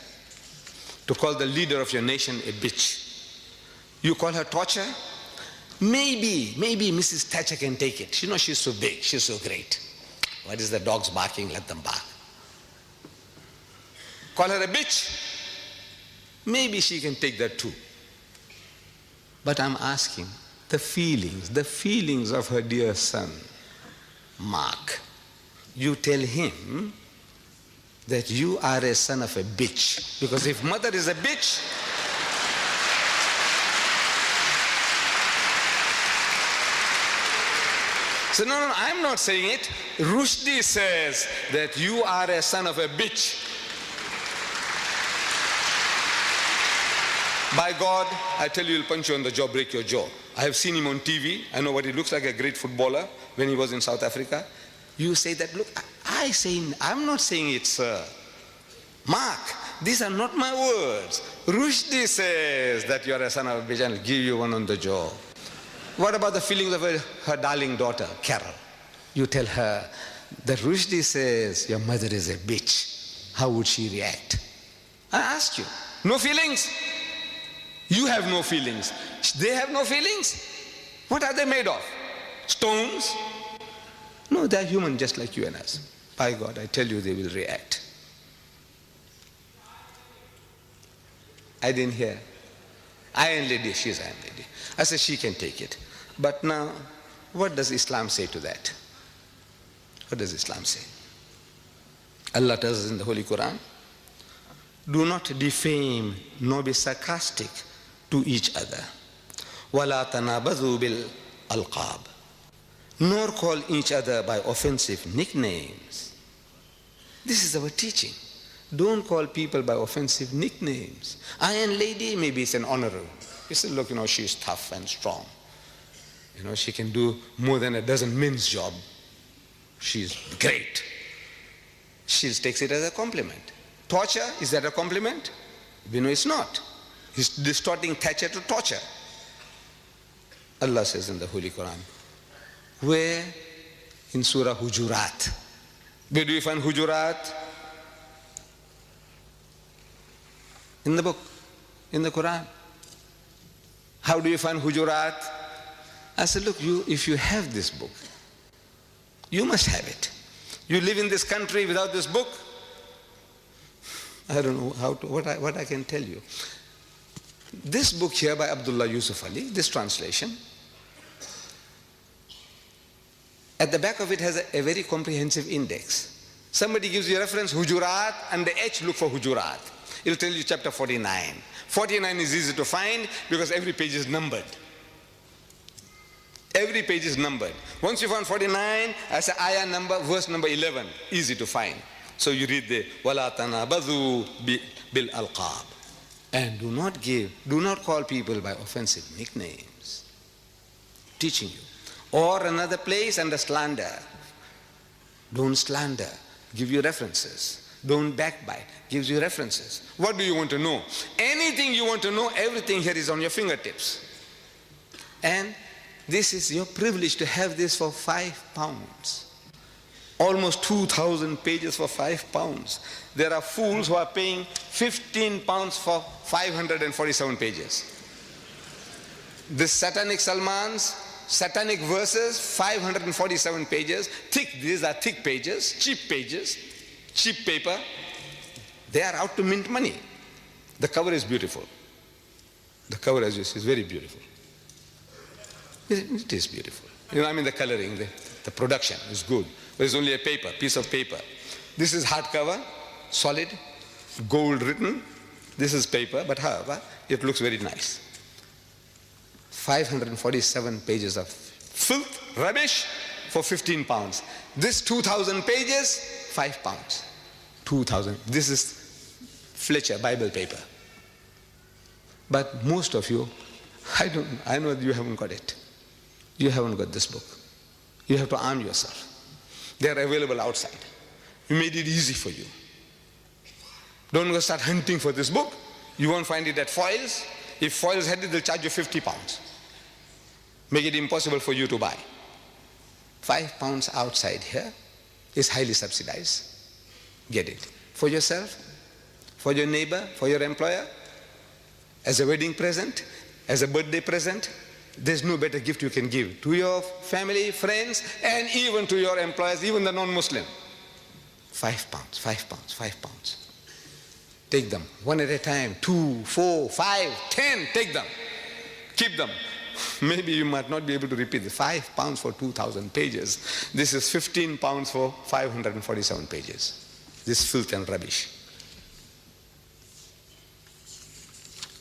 To call the leader of your nation a bitch. You call her torture? Maybe Mrs. Thatcher can take it. You know, she's so big, she's so great. What is the dogs barking? Let them bark. Call her a bitch? Maybe she can take that too. But I'm asking, the feelings of her dear son, Mark. You tell him that you are a son of a bitch. Because if mother is a bitch, so no, I'm not saying it. Rushdie says that you are a son of a bitch. By God, I tell you, he'll punch you on the jaw, break your jaw. I have seen him on TV. I know what he looks like, a great footballer when he was in South Africa. You say that, look, I'm not saying it, sir. Mark, these are not my words. Rushdie says that you're a son of a bitch and I'll give you one on the jaw. What about the feelings of her darling daughter, Carol? You tell her that Rushdie says your mother is a bitch. How would she react? I ask you. No feelings? You have no feelings. They have no feelings? What are they made of? Stones? No, they're human just like you and us. By God, I tell you, they will react. I didn't hear. Iron Lady, she's Iron Lady. I said she can take it. But now, what does Islam say to that? What does Islam say? Allah tells us in the Holy Quran, do not defame nor be sarcastic to each other. وَلَا تَنَابَذُوا بِالْأَلْقَابِ. Nor call each other by offensive nicknames. This is our teaching. Don't call people by offensive nicknames. Iron Lady, maybe it's an honorable. You say, look, you know, she's tough and strong. You know, she can do more than a dozen men's job. She's great. She takes it as a compliment. Torture, is that a compliment? We know it's not. He's distorting Thatcher to torture. Allah says in the Holy Quran, where? In Surah Hujurat. Where do you find Hujurat? In the book, in the Quran. How do you find Hujurat? I said, look, if you have this book, you must have it. You live in this country without this book, I don't know what I can tell you. This book here by Abdullah Yusuf Ali, this translation, at the back of it has a very comprehensive index. Somebody gives you a reference, Hujurat, and the H, look for Hujurat. It'll tell you chapter 49. 49 is easy to find because every page is numbered. Every page is numbered. Once you find 49, as an ayah number, verse number 11, easy to find. So you read the وَلَا تَنَابَذُوا بِالْأَلْقَابِ. And do not call people by offensive nicknames. Teaching you. Or another place under slander. Don't slander. Give you references. Don't backbite. Gives you references. What do you want to know? Anything you want to know, everything here is on your fingertips. And this is your privilege to have this for £5. Almost 2,000 pages for £5. There are fools who are paying £15 for 547 pages. This satanic Salmans, satanic verses, 547 pages, thick, these are thick pages, cheap paper. They are out to mint money. The cover is beautiful. The cover, as you see, is very beautiful. It is beautiful. You know, I mean, the coloring, the production is good. But it's only a piece of paper. This is hardcover, solid, gold written. This is paper, but however, it looks very nice. 547 pages of filth, rubbish for 15 pounds. This 2,000 pages, 5 pounds. 2,000. This is Fletcher Bible paper. But most of you, I know you haven't got it. You haven't got this book. You have to arm yourself. They are available outside. We made it easy for you. Don't go start hunting for this book. You won't find it at Foyles. If Foyles had it, they'll charge you 50 pounds. Make it impossible for you to buy. 5 pounds outside here is highly subsidized. Get it. For yourself, for your neighbor, for your employer, as a wedding present, as a birthday present. There's no better gift you can give to your family, friends, and even to your employers, even the non-Muslim. 5 pounds, 5 pounds, 5 pounds. Take them one at a time, 2, 4, 5, 10, take them. Keep them. Maybe you might not be able to repeat the 5 pounds for 2,000 pages. This is 15 pounds for 547 pages. This filth and rubbish.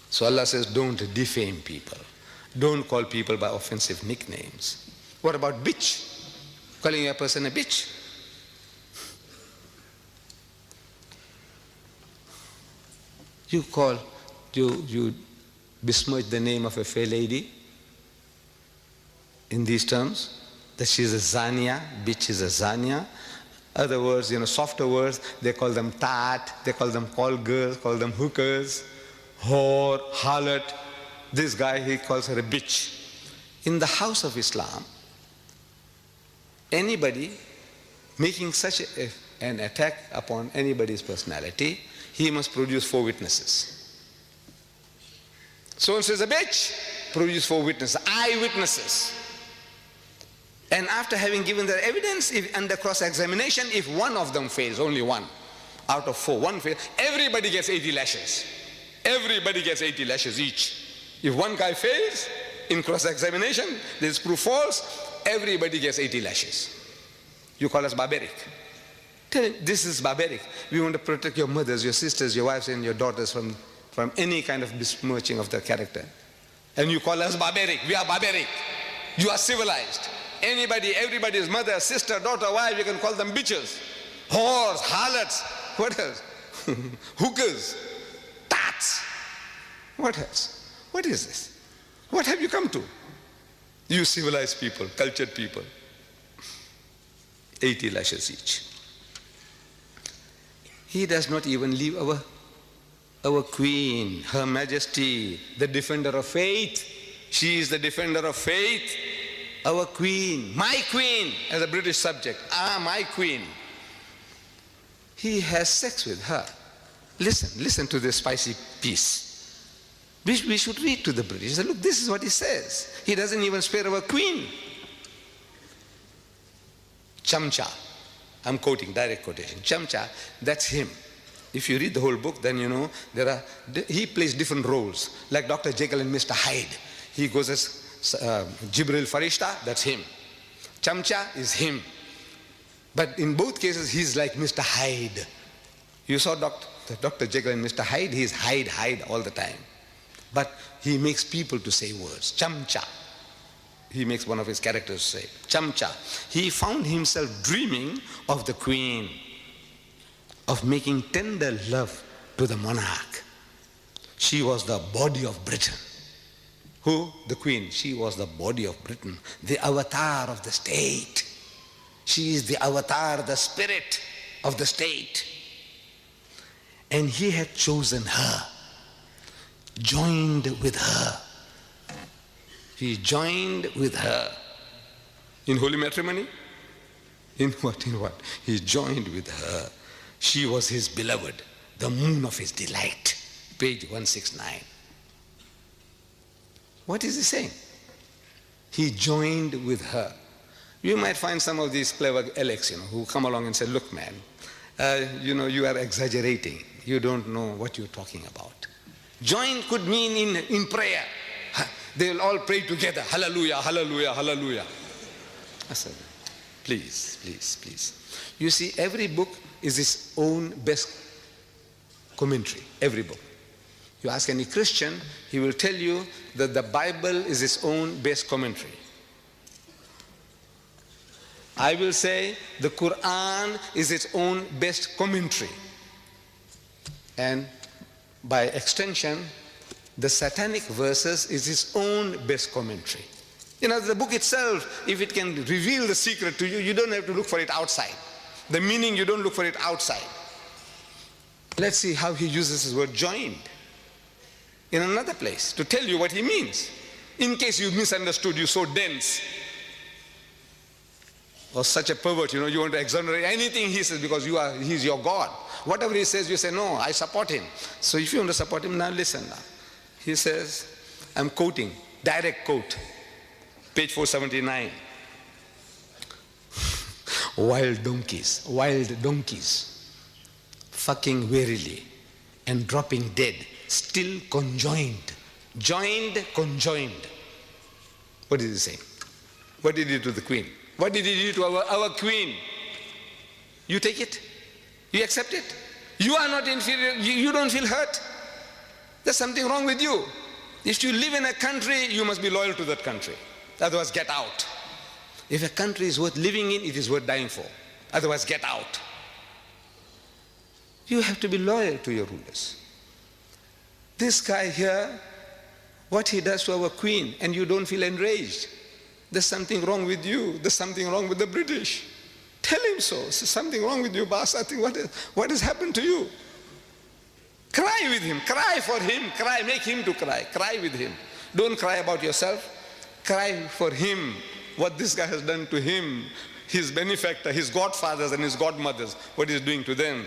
So Allah says, don't defame people. Don't call people by offensive nicknames. What about bitch? Calling a person a bitch? You besmirch the name of a fair lady in these terms, that she is a zania, bitch is a zania. Other words, softer words, they call them tat, they call them call girls, call them hookers, whore, harlot. This guy, he calls her a bitch. In the house of Islam, anybody making such an attack upon anybody's personality, he must produce 4 witnesses. So and so is a bitch, produce 4 witnesses, eyewitnesses. And after having given their evidence, if under cross-examination, if one of them fails, only one out of 4, one fails, everybody gets 80 lashes. Everybody gets 80 lashes each. If one guy fails in cross-examination, this is proof false, everybody gets 80 lashes. You call us barbaric. Tell him, this is barbaric. We want to protect your mothers, your sisters, your wives, and your daughters from any kind of besmirching of their character. And you call us barbaric. We are barbaric. You are civilized. Everybody's mother, sister, daughter, wife, you can call them bitches, whores, harlots. What else? Hookers, tats. What else? What is this? What have you come to? You civilized people, cultured people. 80 lashes each. He does not even leave our queen, Her Majesty, the defender of faith. She is the defender of faith. Our queen, my queen, as a British subject. My queen. He has sex with her. Listen to this spicy piece. We should read to the British. He said, look, this is what he says. He doesn't even spare our queen. Chamcha. I'm quoting, direct quotation. Chamcha, that's him. If you read the whole book, then you know he plays different roles. Like Dr. Jekyll and Mr. Hyde. He goes as Jibril Farishta, that's him. Chamcha is him. But in both cases, he's like Mr. Hyde. You saw Dr. Jekyll and Mr. Hyde, he's Hyde all the time. But he makes people to say words. Chamcha. He makes one of his characters say, Chamcha. He found himself dreaming of the queen, of making tender love to the monarch. She was the body of Britain. Who? The queen. She was the body of Britain, the avatar of the state. She is the avatar, the spirit of the state. And he had chosen her, joined with her. He joined with her. In holy matrimony? In what? He joined with her. She was his beloved, the moon of his delight. Page 169. What is he saying? he joined with her. You might find some of these clever Alex, who come along and say, look, man, you are exaggerating. You don't know what you're talking about. Join could mean in prayer. They'll all pray together. Hallelujah, hallelujah, hallelujah. I said, please, please, please. You see, every book is its own best commentary. Every book. You ask any Christian, he will tell you that the Bible is its own best commentary. I will say the Quran is its own best commentary. And by extension, the satanic verses is its own best commentary. The book itself, if it can reveal the secret to you, you don't have to look for it outside. The meaning, you don't look for it outside. Let's see how he uses his word joined in another place to tell you what he means. In case you misunderstood, you're so dense or such a pervert, you want to exonerate anything he says because he's your God. Whatever he says, you say, no, I support him. So if you want to support him, now listen now. He says, I'm quoting, direct quote, page 479. Wild donkeys, fucking wearily and dropping dead, still conjoined. Joined, conjoined. What did he say? What did he do to the queen? What did he do to our queen? You take it? You accept it? You are not inferior. You don't feel hurt? There's something wrong with you. If you live in a country, you must be loyal to that country. Otherwise, get out. If a country is worth living in, it is worth dying for. Otherwise, get out. You have to be loyal to your rulers. This guy here, what he does to our queen, and you don't feel enraged. There's something wrong with you. There's something wrong with the British. Tell him so. There's something wrong with you, boss. I think what has happened to you? Cry with him. Cry for him. Cry. Make him to cry. Cry with him. Don't cry about yourself. Cry for him. What this guy has done to him, his benefactor, his godfathers and his godmothers, what he's doing to them.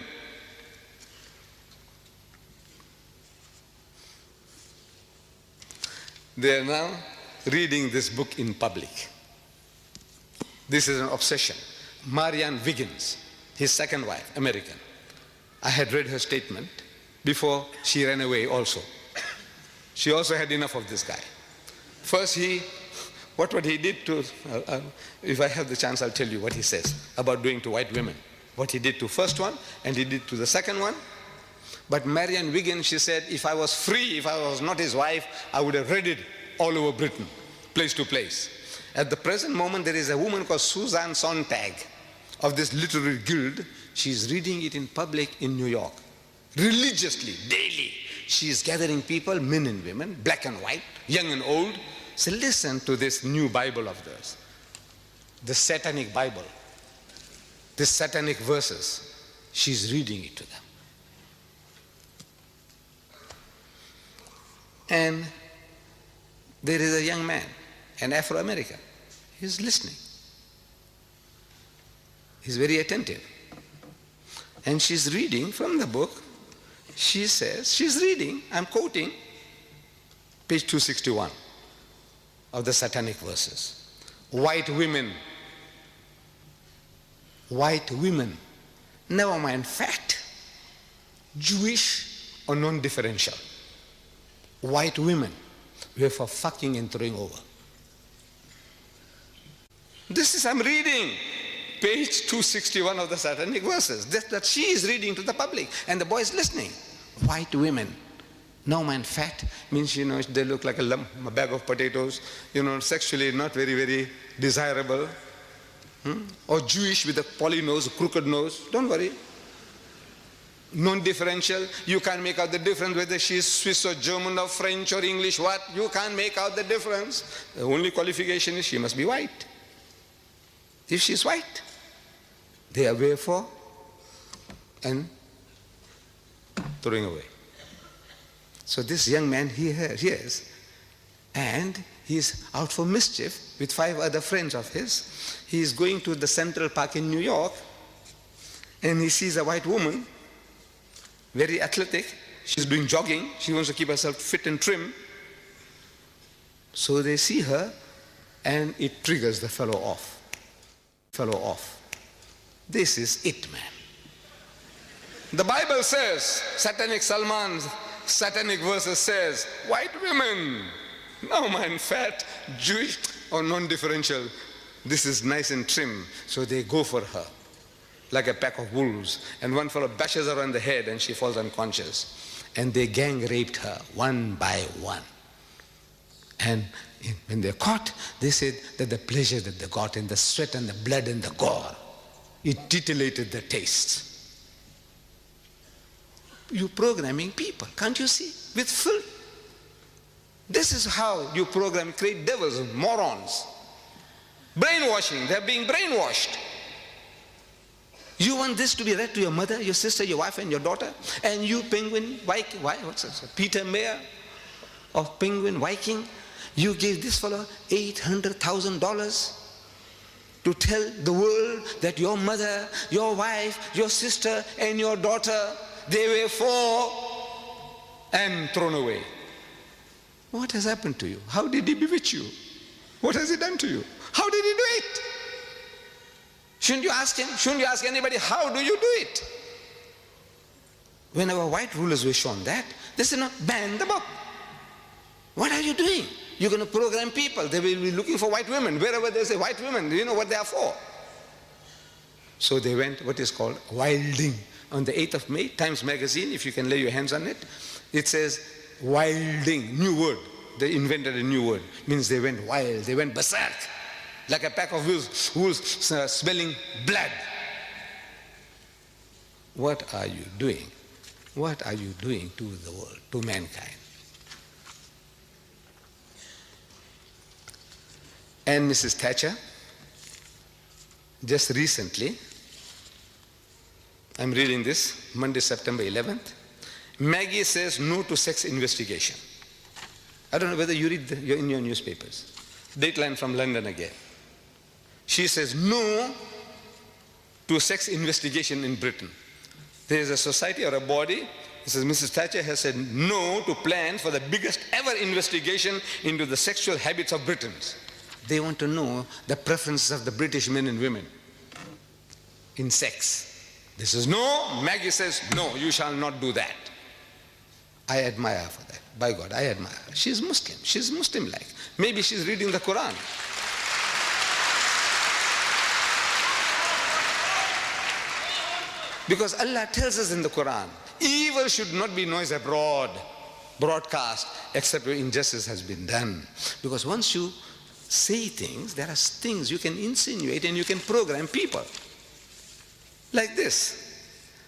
They are now reading this book in public. This is an obsession. Marianne Wiggins, his second wife, American. I had read her statement before she ran away also. She also had enough of this guy. First what he did to, if I have the chance I'll tell you what he says about doing to white women. What he did to first one and he did to the second one. But Marianne Wiggins, she said, if I was free, if I was not his wife, I would have read it all over Britain, place to place. At the present moment, there is a woman called Susan Sontag of this literary guild. She's reading it in public in New York, religiously, daily. She is gathering people, men and women, black and white, young and old. So listen to this new Bible of theirs, the satanic Bible, the satanic verses. She's reading it to them. And there is a young man, an Afro-American. He's listening. He's very attentive. And she's reading from the book. She says, she's reading, I'm quoting, page 261 of the satanic verses. White women, never mind fat, Jewish or non-differential. White women were for fucking and throwing over. This is, I'm reading page 261 of the satanic verses that she is reading to the public and the boy is listening. White women, no man fat, means they look like a bag of potatoes, sexually not very, very desirable. Or Jewish with a poly nose, crooked nose, don't worry. Non-differential, you can't make out the difference whether she is Swiss or German or French or English, what? You can't make out the difference. The only qualification is she must be white. If she's white, they are way for and throwing away. So this young man, he hears, and he's out for mischief with 5 other friends of his. He is going to the Central Park in New York, and he sees a white woman, very athletic. She's doing jogging. She wants to keep herself fit and trim. So they see her, and it triggers the fellow off. This is it, man. The Bible says, Satanic Salman's satanic verses says, white women, no man, fat, Jewish or non-differential, this is nice and trim, so they go for her like a pack of wolves, and one fellow bashes her on the head and she falls unconscious, and they gang raped her one by one. And when they're caught, they said that the pleasure that they got in the sweat and the blood and the gore, it titillated their tastes. You're programming people, can't you see? With filth. This is how you program, create devils, morons. Brainwashing, they're being brainwashed. You want this to be read to your mother, your sister, your wife, and your daughter? And you, Penguin Viking, what's this? Peter Mayer of Penguin Viking, you gave this fellow $800,000 to tell the world that your mother, your wife, your sister, and your daughter, they were for and thrown away. What has happened to you? How did he bewitch you? What has he done to you? How did he do it? Shouldn't you ask him? Shouldn't you ask anybody, how do you do it? When our white rulers were shown that, they said, no, ban the book. What are you doing? You're going to program people. They will be looking for white women. Wherever there's a white woman, you know what they are for. So they went what is called wilding. On the 8th of May, Times Magazine, if you can lay your hands on it, it says wilding, new word. They invented a new word. Means they went wild, they went berserk. Like a pack of wolves smelling blood. What are you doing? What are you doing to the world, to mankind? And Mrs. Thatcher, just recently, I'm reading this, Monday, September 11th, Maggie says no to sex investigation. I don't know whether you read in your newspapers. Dateline from London again. She says no to sex investigation in Britain. There is a society or a body, it says Mrs. Thatcher has said no to plan for the biggest ever investigation into the sexual habits of Britons. They want to know the preferences of the British men and women in sex. This is no, Maggie says no, you shall not do that. I admire her for that. By God, I admire her. She's Muslim. She's Muslim-like. Maybe she's reading the Quran. Because Allah tells us in the Quran, evil should not be noised abroad, broadcast, except where injustice has been done. Because once you say things, there are things you can insinuate and you can program people. Like this.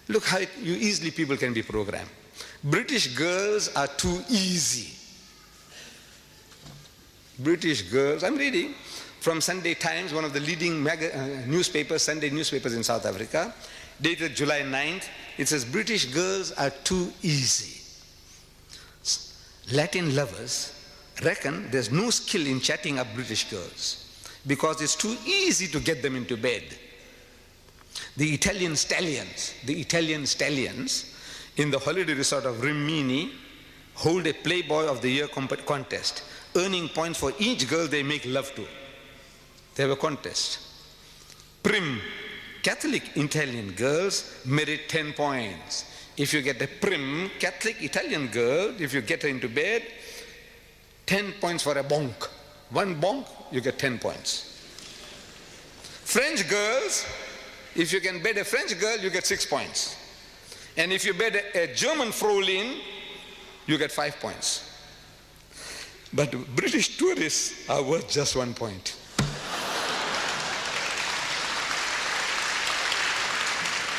Look how easily people can be programmed. British girls are too easy. British girls, I'm reading from Sunday Times, one of the leading newspapers, Sunday newspapers in South Africa, dated July 9th. It says, British girls are too easy. Latin lovers reckon there's no skill in chatting up British girls because it's too easy to get them into bed. The Italian stallions in the holiday resort of Rimini hold a Playboy of the Year contest, earning points for each girl they make love to. They have a contest. Prim Catholic Italian girls merit 10 points. If you get a prim Catholic Italian girl, if you get her into bed, 10 points for a bonk. One bonk, you get 10 points. French girls, if you can bed a French girl, you get 6 points. And if you bed a German Fraulein, you get 5 points. But British tourists are worth just 1 point.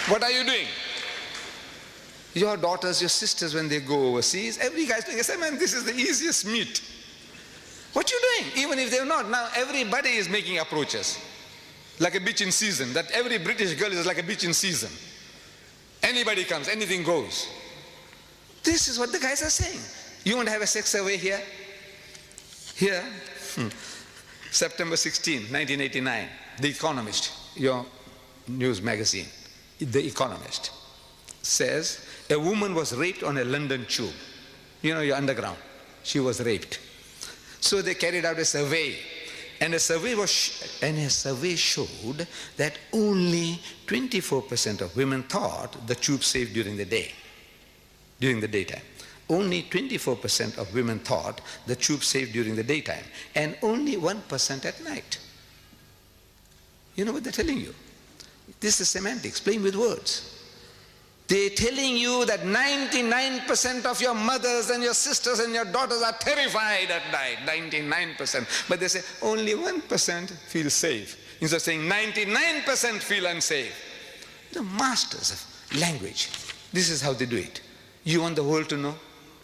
What are you doing? Your daughters, your sisters, when they go overseas, every guy's doing, I say, man, this is the easiest meat. What you doing? Even if they're not, now everybody is making approaches. Like a beach in season, that every British girl is like a beach in season. Anybody comes, anything goes. This is what the guys are saying. You want to have a sex survey here? Here, September 16, 1989, The Economist, your news magazine, The Economist, says a woman was raped on a London tube. You know, your underground. She was raped. So they carried out a survey And a survey showed that only 24% of women thought the tube safe during the day, during the daytime. Only 24% of women thought the tube safe during the daytime, and only 1% at night. You know what they're telling you? This is semantics, playing with words. They're telling you that 99% of your mothers and your sisters and your daughters are terrified at night, 99%. But they say only 1% feel safe. Instead of saying 99% feel unsafe. The masters of language. This is how they do it. You want the world to know?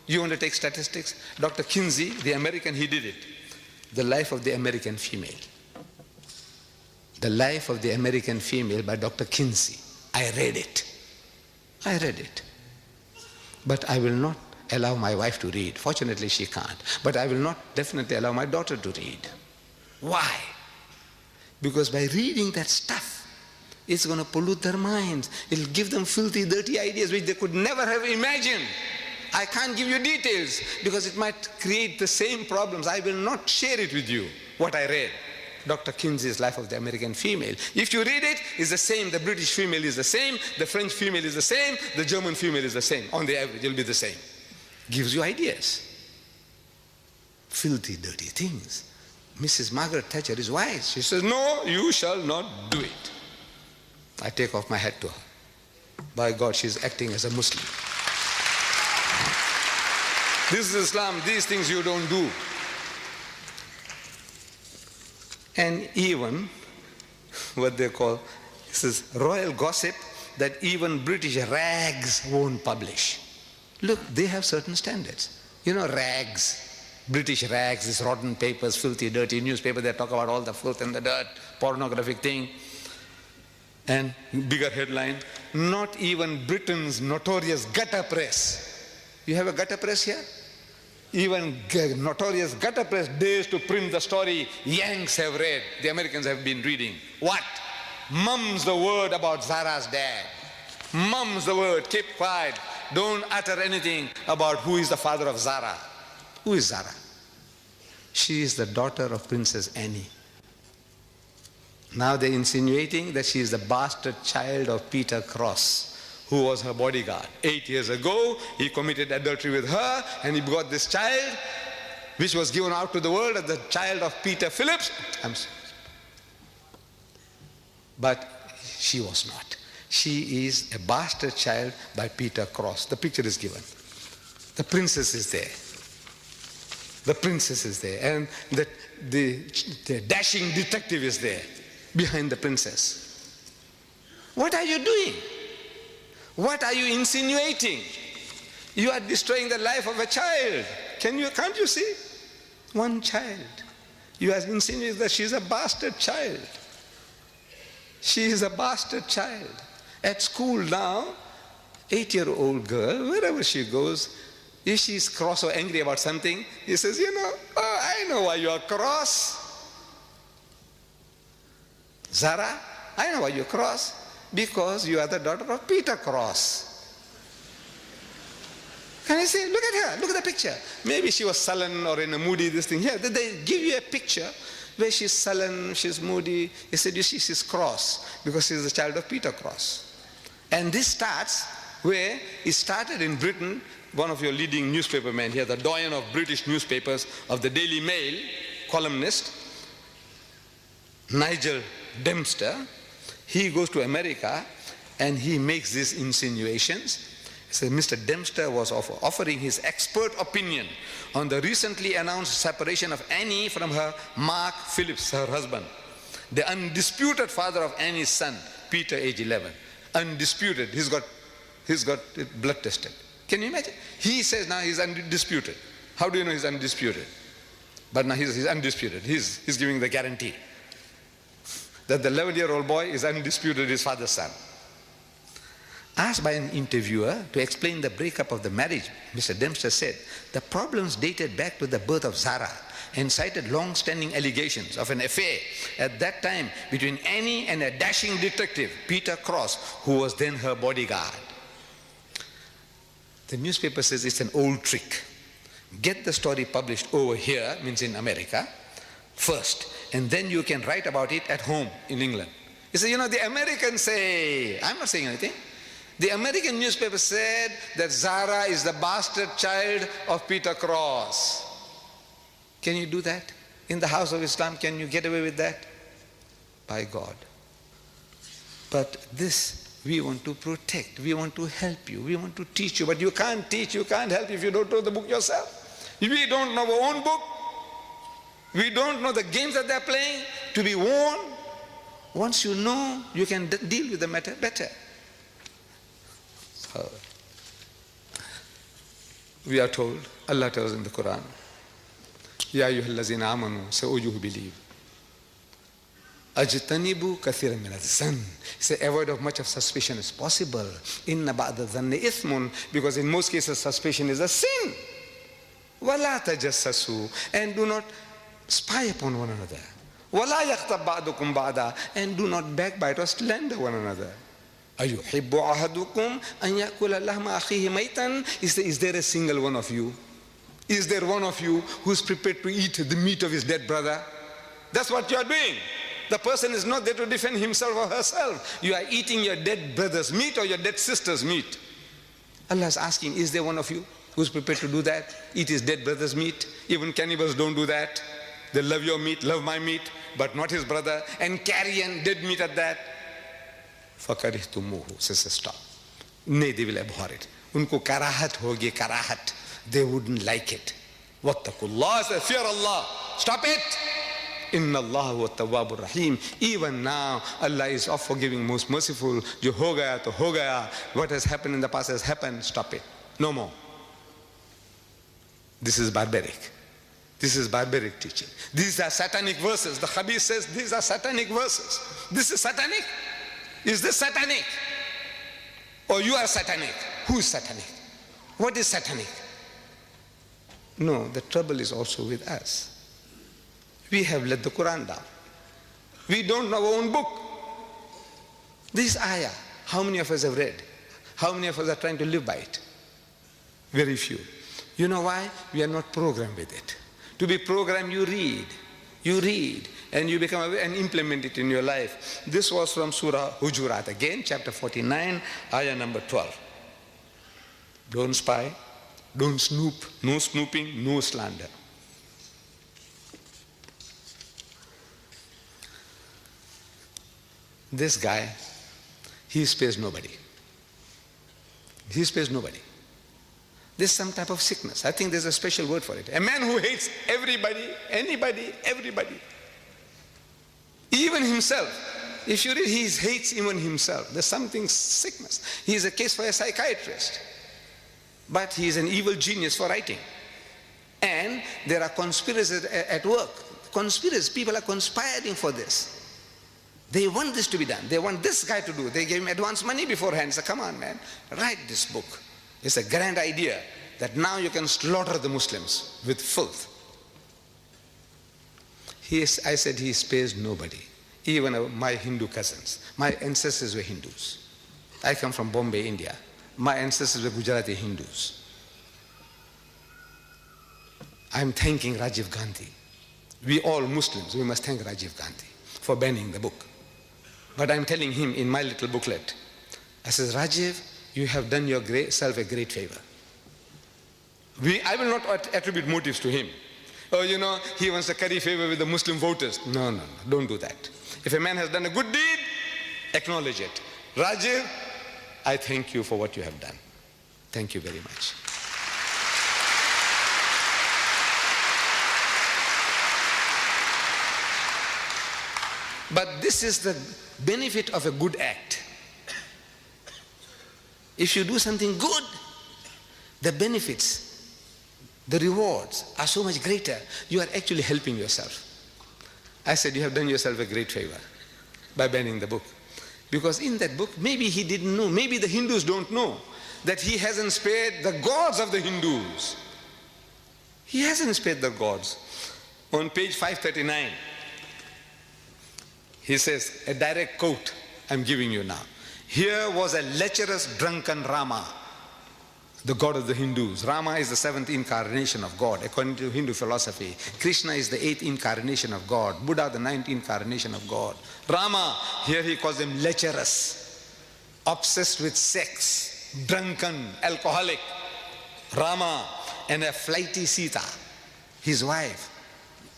You want to take statistics? Dr. Kinsey, the American, he did it. The Life of the American Female. The Life of the American Female by Dr. Kinsey. I read it. But I will not allow my wife to read. Fortunately, she can't. But I will not definitely allow my daughter to read. Why? Because by reading that stuff, it's going to pollute their minds. It'll give them filthy, dirty ideas which they could never have imagined. I can't give you details because it might create the same problems. I will not share it with you, what I read. Dr. Kinsey's Life of the American Female. If you read it, it's the same. The British female is the same. The French female is the same. The German female is the same. On the average, it'll be the same. Gives you ideas. Filthy, dirty things. Mrs. Margaret Thatcher is wise. She says, no, you shall not do it. I take off my hat to her. By God, she's acting as a Muslim. This is Islam. These things you don't do. And even what they call, this is royal gossip that even British rags won't publish. Look, they have certain standards. You know, rags, British rags, these rotten papers, filthy, dirty newspaper, they talk about all the filth and the dirt, pornographic thing. And bigger headline, not even Britain's notorious gutter press. You have a gutter press here? Even notorious gutter press dares to print the story Yanks have read, the Americans have been reading. What? Mum's the word about Zara's dad. Mum's the word, keep quiet. Don't utter anything about who is the father of Zara. Who is Zara? She is the daughter of Princess Anne. Now they're insinuating that she is the bastard child of Peter Cross, who was her bodyguard. 8 years ago, he committed adultery with her, and he got this child, which was given out to the world as the child of Peter Phillips. But she was not. She is a bastard child by Peter Cross. The picture is given. The princess is there. The princess is there. And the dashing detective is there behind the princess. What are you doing? What are you insinuating? You are destroying the life of a child. Can't you see? One child. You are insinuating that she is a bastard child. She is a bastard child. At school now, 8-year-old girl, wherever she goes, if she is cross or angry about something, he says, I know why you are cross. Zara, I know why you're cross. Because you are the daughter of Peter Cross. Can you see? Look at her. Look at the picture. Maybe she was sullen or in a moody, this thing. Here, they give you a picture where she's sullen, she's moody. He said, you see, she's cross because she's the child of Peter Cross. And this starts where it started in Britain. One of your leading newspaper men here, the doyen of British newspapers of the Daily Mail, columnist, Nigel Dempster. He goes to America and he makes these insinuations. He says Mr. Dempster was offering his expert opinion on the recently announced separation of Annie from her Mark Phillips, her husband, the undisputed father of Annie's son, Peter, age 11. Undisputed. He's got it blood tested. Can you imagine? He says now he's undisputed. How do you know he's undisputed? But now he's undisputed. He's giving the guarantee that the 11-year-old boy is undisputed his father's son. Asked by an interviewer to explain the breakup of the marriage, Mr. Dempster said, the problems dated back to the birth of Zara and cited long-standing allegations of an affair at that time between Annie and a dashing detective, Peter Cross, who was then her bodyguard. The newspaper says it's an old trick. Get the story published over here, means in America, first, and then you can write about it at home in England. You say, the Americans say, I'm not saying anything. The American newspaper said that Zara is the bastard child of Peter Cross. Can you do that? In the house of Islam, can you get away with that? By God. But this we want to protect, we want to help you, we want to teach you, but you can't teach, you can't help if you don't know the book yourself. We don't know our own book. We don't know the games that they're playing to be warned. Once you know, you can deal with the matter better. So, we are told, Allah tells in the Quran, Ya ayyuhallazina amanu, say, oh you who believe, ajtanibu kathiran min adh-dhann, say avoid of much of suspicion as possible. Inna ba'da dhanni ithmun, because in most cases suspicion is a sin. Wala tajassasu, and do not spy upon one another. Wala yaghtab ba'dukum ba'da, and do not backbite or slander one another. Ayuhibbu ahadukum an ya'kula lahma akhihi maytan, is there a single one of you? Is there one of you who's prepared to eat the meat of his dead brother? That's what you are doing. The person is not there to defend himself or herself. You are eating your dead brother's meat or your dead sister's meat. Allah is asking, is there one of you who's prepared to do that? Eat his dead brother's meat. Even cannibals don't do that. They love your meat, love my meat, but not his brother, and carry on dead meat at that. فَكَرِهْتُمُوهُ, says stop. Nay, they will abhor it. Unko karahat hogi, karahat. They wouldn't like it. Wattaqullah, say fear Allah. Stop it. Inna Allah wa tawwabur rahim. Even now, Allah is of forgiving, most merciful. Jo ho gaya to ho gaya. What has happened in the past has happened. Stop it. No more. This is barbaric. This is barbaric teaching. These are satanic verses. The Habib says these are satanic verses. This is satanic. Is this satanic? Or you are satanic? Who is satanic? What is satanic? No, the trouble is also with us. We have let the Quran down. We don't know our own book. This ayah, how many of us have read? How many of us are trying to live by it? Very few. You know why? We are not programmed with it. To be programmed, you read, and you become aware and implement it in your life. This was from Surah Hujurat, again, chapter 49, ayah number 12. Don't spy, don't snoop, no snooping, no slander. This guy, he spares nobody. He spares nobody. There's some type of sickness. I think there's a special word for it. A man who hates everybody, anybody, everybody. Even himself. If you read, he hates even himself. There's something sickness. He is a case for a psychiatrist. But he is an evil genius for writing. And there are conspiracies at work. Conspiracies, people are conspiring for this. They want this to be done. They want this guy to do. They gave him advance money beforehand. So come on, man, write this book. It's a grand idea that now you can slaughter the Muslims with filth. I said he spares nobody. Even my Hindu cousins. My ancestors were Hindus. I come from Bombay, India. My ancestors were Gujarati Hindus. I'm thanking Rajiv Gandhi. We all Muslims, we must thank Rajiv Gandhi for banning the book. But I'm telling him in my little booklet, I says, Rajiv, you have done yourself a great favor. I will not attribute motives to him. Oh, he wants to curry favor with the Muslim voters. No, don't do that. If a man has done a good deed, acknowledge it. Rajiv, I thank you for what you have done. Thank you very much. But this is the benefit of a good act. If you do something good, the benefits, the rewards are so much greater. You are actually helping yourself. I said, you have done yourself a great favor by banning the book. Because in that book, maybe he didn't know, maybe the Hindus don't know, that he hasn't spared the gods of the Hindus. He hasn't spared the gods. On page 539, he says, a direct quote I'm giving you now. Here was a lecherous drunken Rama. the God of the Hindus. Rama is the 7th incarnation of God, according to Hindu philosophy. Krishna is the 8th incarnation of God. Buddha, the 9th incarnation of God. Rama, here he calls him lecherous, obsessed with sex, drunken, alcoholic. Rama, and a flighty Sita, his wife,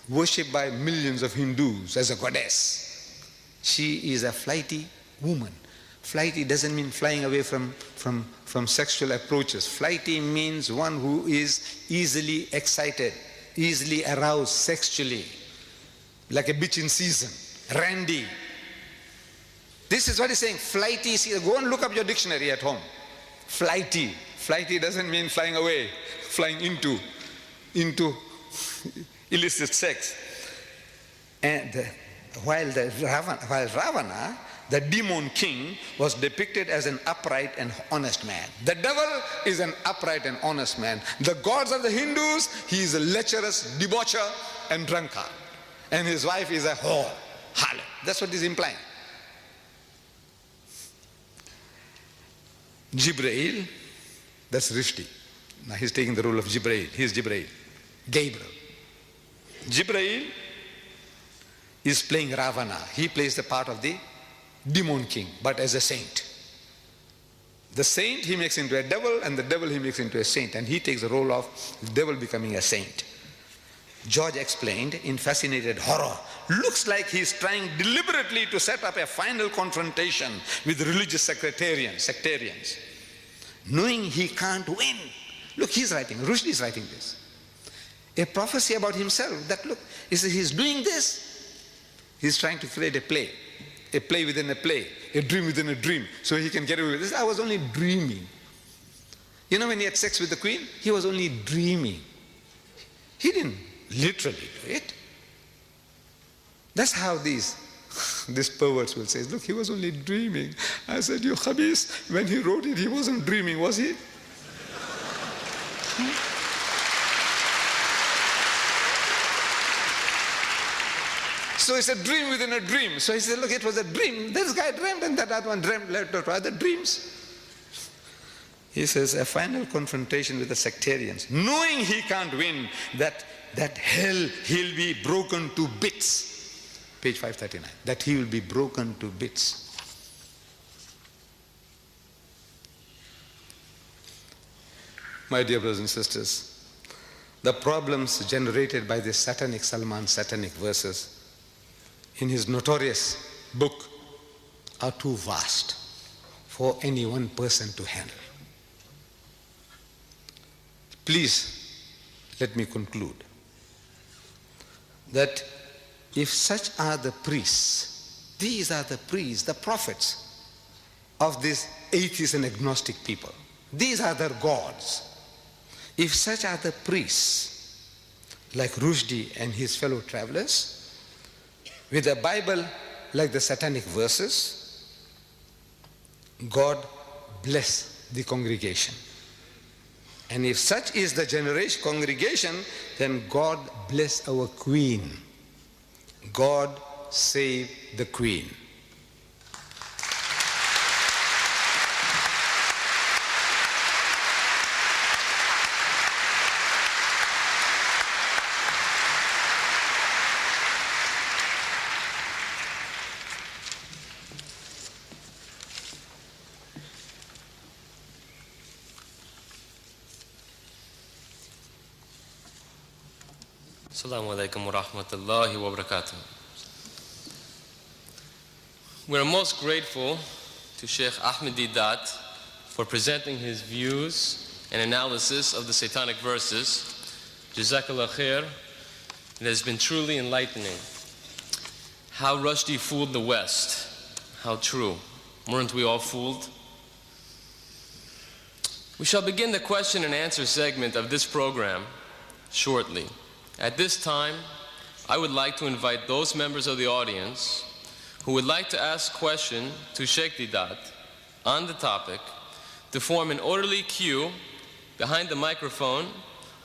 worshipped by millions of Hindus as a goddess. She is a flighty woman. Flighty doesn't mean flying away from sexual approaches. Flighty means one who is easily excited, easily aroused sexually, like a bitch in season, randy. This is what he's saying, flighty. Go and look up your dictionary at home. Flighty. Flighty doesn't mean flying away, flying into illicit sex. And while Ravana, the demon king, was depicted as an upright and honest man. The devil is an upright and honest man. The gods of the Hindus, he is a lecherous debaucher and drunkard. And his wife is a whore, harlot. That's what he's implying. Jibrail, that's Rishti. Now he's taking the role of Jibrail. He's Jibrail. Gabriel. Jibrail is playing Ravana. He plays the part of the demon king, but as a saint. The saint he makes into a devil, and the devil he makes into a saint, and he takes the role of the devil becoming a saint. George explained in fascinated horror, looks like he's trying deliberately to set up a final confrontation with religious sectarians, knowing he can't win. Look, he's writing, Rushdie is writing this. A prophecy about himself that, look, he's doing this. He's trying to create a play within a play, a dream within a dream, so he can get away with this. I was only dreaming. You know, when he had sex with the queen, he was only dreaming. He didn't literally do it. That's how these perverts will say, look, he was only dreaming. I said, you khabis, when he wrote it, he wasn't dreaming, was he? So it's a dream within a dream. So he said, look, it was a dream. This guy dreamed and that other one dreamed, other dreams. He says, a final confrontation with the sectarians, knowing he can't win, that hell he'll be broken to bits. Page 539, that he will be broken to bits. My dear brothers and sisters, the problems generated by this satanic Salman satanic verses in his notorious book are too vast for any one person to handle. Please let me conclude that if such are the priests, these are the priests, the prophets of these atheist and agnostic people, these are their gods. If such are the priests like Rushdie and his fellow travelers, with a Bible like the satanic verses, God bless the congregation. And if such is the congregation, then God bless our queen. God save the queen. Assalamu alaikum wa rahmatullahi wa barakatuh. We're most grateful to Sheikh Ahmed Deedat for presenting his views and analysis of the satanic verses. Jazakallah khair. It has been truly enlightening. How Rushdie fooled the West. How true. Weren't we all fooled? We shall begin the question and answer segment of this program shortly. At this time, I would like to invite those members of the audience who would like to ask questions to Sheikh Deedat on the topic to form an orderly queue behind the microphone,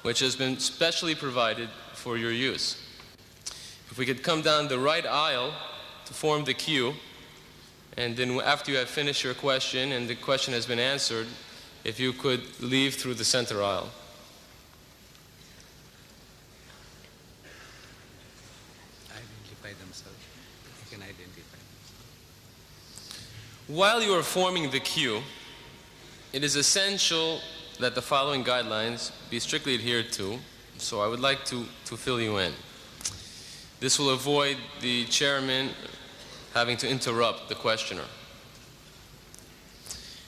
which has been specially provided for your use. If we could come down the right aisle to form the queue, and then after you have finished your question and the question has been answered, if you could leave through the center aisle. Identify themselves. They can identify themselves. While you are forming the queue, it is essential that the following guidelines be strictly adhered to, so I would like to fill you in. This will avoid the chairman having to interrupt the questioner.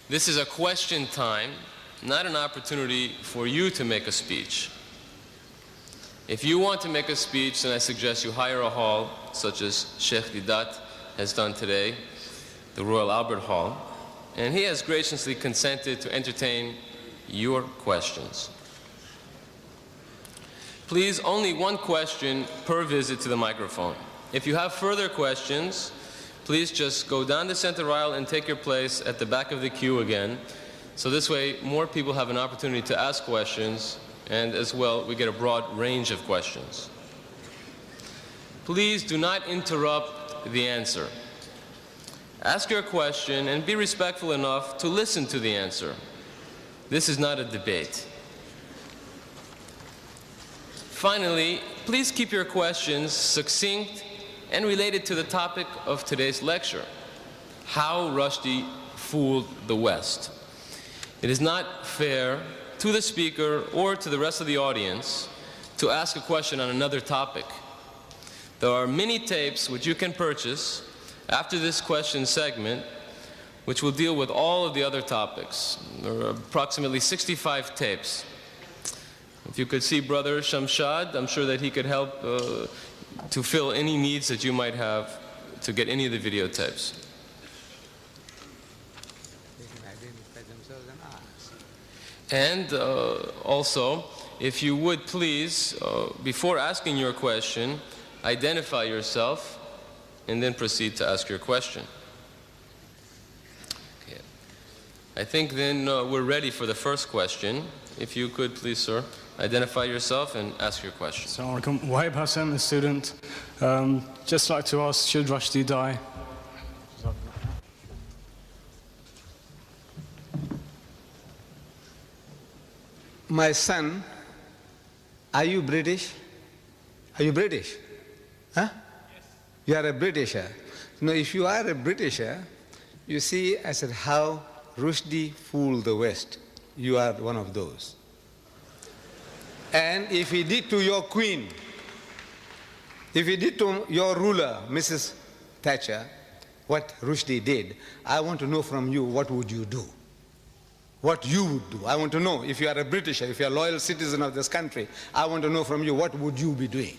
This is a question time, not an opportunity for you to make a speech. If you want to make a speech, then I suggest you hire a hall, such as Sheikh Didat has done today, the Royal Albert Hall, and he has graciously consented to entertain your questions. Please, only one question per visit to the microphone. If you have further questions, please just go down the center aisle and take your place at the back of the queue again. So this way, more people have an opportunity to ask questions, and as well, we get a broad range of questions. Please do not interrupt the answer. Ask your question and be respectful enough to listen to the answer. This is not a debate. Finally, please keep your questions succinct and related to the topic of today's lecture, how Rushdie fooled the West. It is not fair to the speaker or to the rest of the audience to ask a question on another topic. There are many tapes which you can purchase after this question segment which will deal with all of the other topics. There are approximately 65 tapes. If you could see Brother Shamshad, I'm sure that he could help to fill any needs that you might have to get any of the videotapes. They can identify themselves and ask. And also, if you would please, before asking your question, identify yourself and then proceed to ask your question. Okay. I think then we're ready for the first question. If you could please, sir, identify yourself and ask your question. Assalamu alaikum. Wahib Hassan, a student. Just like to ask, should Rushdie die? My son, are you British? Are you British? Huh? Yes. You are a Britisher. No, if you are a Britisher, you see, I said, how Rushdie fooled the West. You are one of those. And if he did to your queen, if he did to your ruler, Mrs. Thatcher, what Rushdie did, I want to know from you, what would you do? What you would do. I want to know, if you are a Britisher, if you are a loyal citizen of this country, I want to know from you, what would you be doing?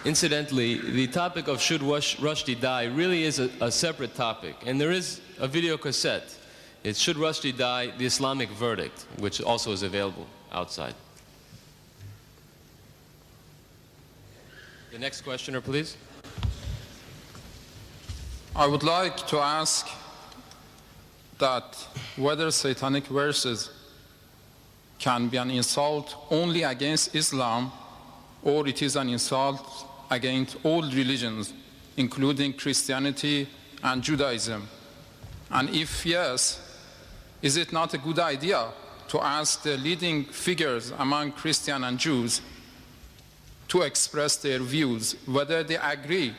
Incidentally, the topic of should Rushdie die really is a separate topic, and there is a video cassette. It's Should Rushdie Die, the Islamic Verdict, which also is available outside. The next questioner, please. I would like to ask that whether satanic verses can be an insult only against Islam, or it is an insult against all religions, including Christianity and Judaism. And if yes, is it not a good idea to ask the leading figures among Christians and Jews to express their views, whether they agree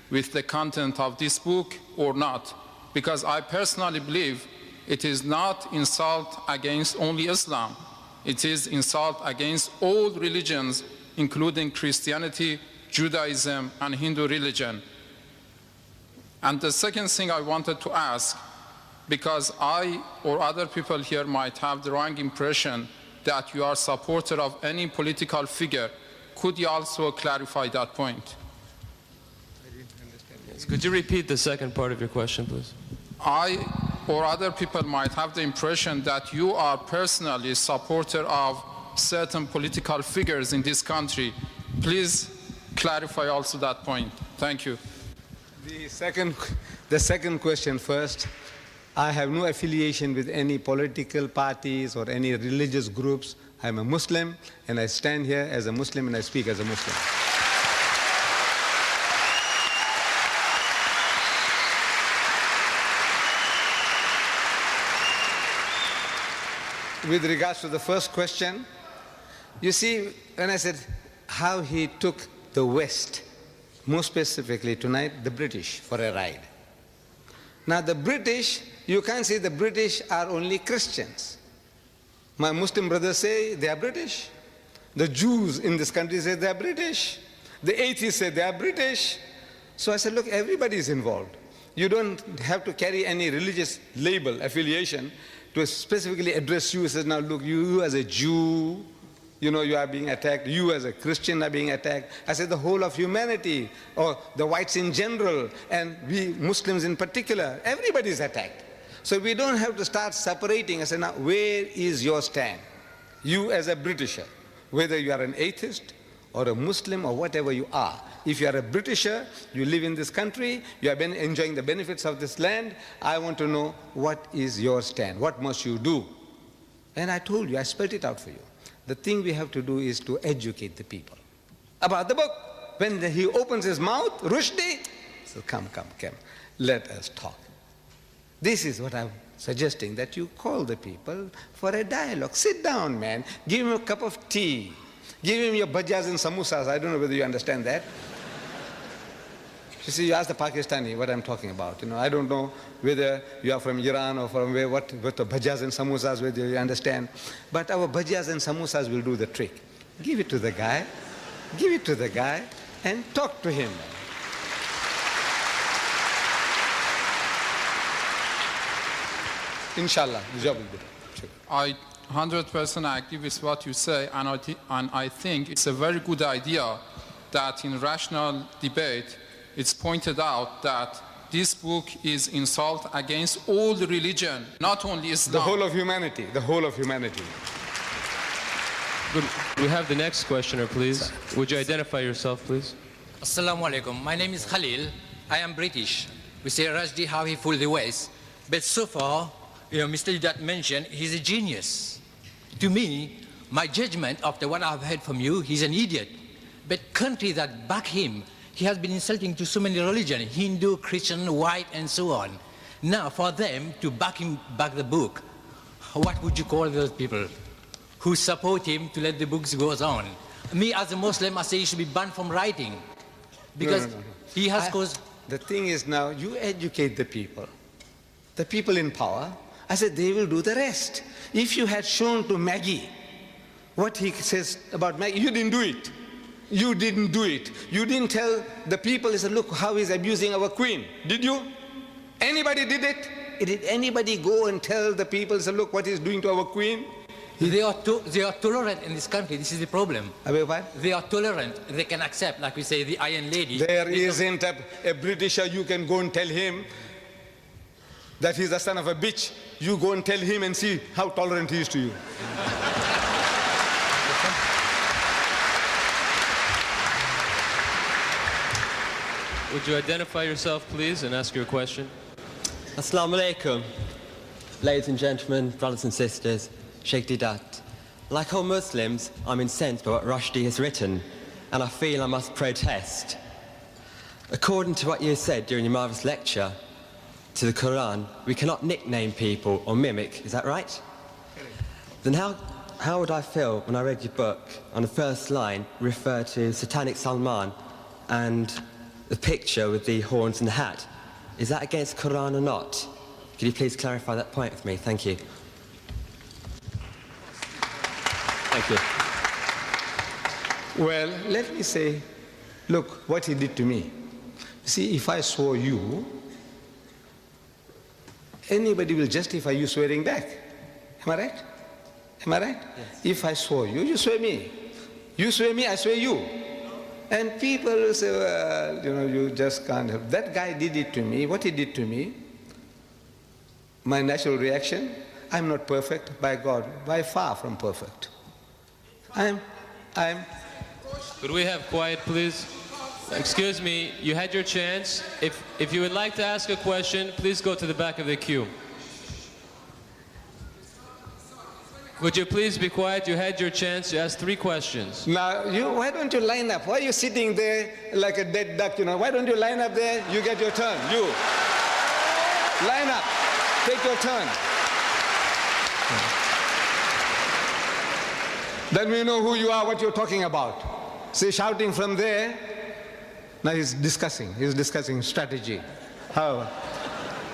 with the content of this book or not? Because I personally believe it is not insult against only Islam. It is insult against all religions, including Christianity, Judaism, and Hindu religion. And the second thing I wanted to ask, because I or other people here might have the wrong impression that you are a supporter of any political figure, could you also clarify that point? I didn't understand. Yes. Could you repeat the second part of your question, please? I or other people might have the impression that you are personally a supporter of certain political figures in this country. Please clarify also that point. Thank you. The second question first. I have no affiliation with any political parties or any religious groups. I'm a Muslim, and I stand here as a Muslim, and I speak as a Muslim. With regards to the first question, you see, when I said how he took the West, more specifically tonight, the British, for a ride. Now the British, you can't say the British are only Christians. My Muslim brothers say they are British. The Jews in this country say they are British. The atheists say they are British. So I said, look, everybody is involved. You don't have to carry any religious label, affiliation, to specifically address you. He says, now look, you as a Jew, you know, you are being attacked. You as a Christian are being attacked. I said the whole of humanity, or the whites in general, and we Muslims in particular, everybody is attacked. So we don't have to start separating. I said, now where is your stand? You as a Britisher, whether you are an atheist or a Muslim or whatever you are. If you are a Britisher, you live in this country, you have been enjoying the benefits of this land, I want to know what is your stand? What must you do? And I told you, I spelled it out for you. The thing we have to do is to educate the people about the book. When he opens his mouth, Rushdie, so come, let us talk. This is what I'm suggesting, that you call the people for a dialogue. Sit down, man. Give him a cup of tea. Give him your bhajjas and samosas. I don't know whether you understand that. You see, you ask the Pakistani what I'm talking about. You know, I don't know whether you are from Iran or from where, what the bhajjas and samosas, whether you understand. But our bhajjas and samosas will do the trick. Give it to the guy. Give it to the guy and talk to him. Inshallah, the job will be done. I 100% agree with what you say, and I think it's a very good idea that in rational debate it's pointed out that this book is insult against all the religion, not only Islam. The whole of humanity, the whole of humanity. Good. We have the next questioner, please. Would you identify yourself, please? Assalamu alaikum. My name is Khalil. I am British. We say Rushdie, how he fooled the West. But so far, Mr. Deedat mentioned he's a genius. To me, my judgment after what I've heard from you, he's an idiot. But countries that back him, he has been insulting to so many religions, Hindu, Christian, white, and so on. Now, for them to back the book, what would you call those people who support him to let the books go on? Me, as a Muslim, I say he should be banned from writing. Because No. he has caused... The thing is now, you educate the people in power. I said they will do the rest. If you had shown to Maggie what he says about Maggie, you didn't do it. You didn't do it. You didn't tell the people, he said, look how he's abusing our queen. Did you? Anybody did it? Did anybody go and tell the people, he said, look what he's doing to our queen? They are tolerant in this country. This is the problem. I beg your pardon? They are tolerant. They can accept, like we say, the Iron Lady. There isn't a Britisher you can go and tell him that he's the son of a bitch. You go and tell him and see how tolerant he is to you. Would you identify yourself, please, and ask your question? Assalamu alaikum. Ladies and gentlemen, brothers and sisters, Sheikh Deedat. Like all Muslims, I'm incensed by what Rushdie has written, and I feel I must protest. According to what you said during your marvellous lecture to the Quran, we cannot nickname people or mimic, is that right? Then how would I feel when I read your book on the first line refer to Satanic Salman and the picture with the horns and the hat? Is that against Quran or not? Could you please clarify that point with me? Thank you. Thank you. Well, let me say, look what he did to me. See, if I swore you, anybody will justify you swearing back. Am I right? Am I right? Yes. If I swore you, you swear me. You swear me, I swear you. And people will say, well, you know, you just can't help. That guy did it to me. What he did to me, my natural reaction, I'm not perfect, by God, by far from perfect. I'm Could we have quiet, please? Excuse me, you had your chance. If you would like to ask a question, please go to the back of the queue. Would you please be quiet? You had your chance. You asked 3 questions. Now, why don't you line up? Why are you sitting there like a dead duck, you know? Why don't you line up there? You get your turn. You. Line up. Take your turn. Then we know who you are, what you're talking about. See, shouting from there. Now he's discussing strategy. How?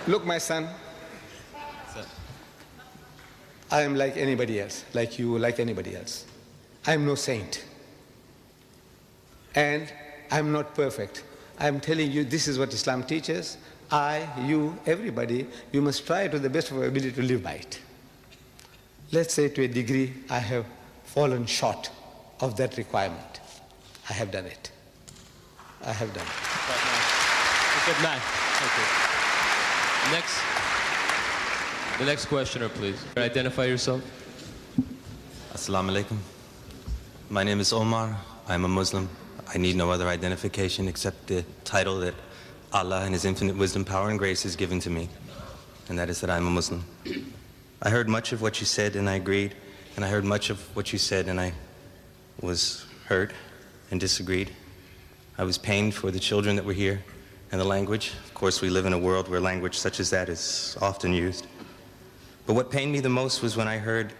Look, my son. I am like anybody else, like you, like anybody else. I am no saint. And I am not perfect. I am telling you, this is what Islam teaches. I, you, everybody, you must try to the best of your ability to live by it. Let's say to a degree, I have fallen short of that requirement. I have done it. I have done it. Good man. Thank you. The next questioner, please. Identify yourself. Assalamu alaikum. My name is Omar. I'm a Muslim. I need no other identification except the title that Allah in His infinite wisdom, power, and grace has given to me, and that is that I'm a Muslim. I heard much of what you said and I agreed, and I heard much of what you said and I was hurt and disagreed. I was pained for the children that were here and the language. Of course, we live in a world where language such as that is often used. But what pained me the most was when I heard,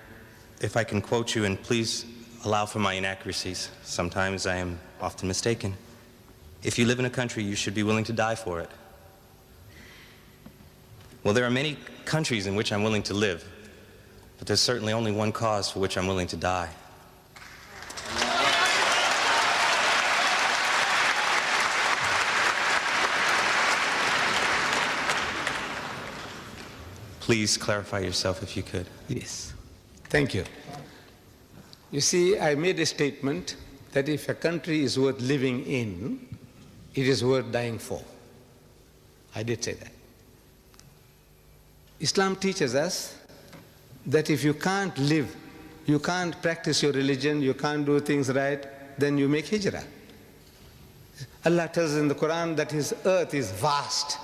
if I can quote you, and please allow for my inaccuracies. Sometimes I am often mistaken. If you live in a country, you should be willing to die for it. Well, there are many countries in which I'm willing to live, but there's certainly only one cause for which I'm willing to die. Please clarify yourself if you could. Yes. Thank you. You see, I made a statement that if a country is worth living in, it is worth dying for. I did say that. Islam teaches us that if you can't live, you can't practice your religion, you can't do things right, then you make hijrah. Allah tells us in the Quran that His earth is vast.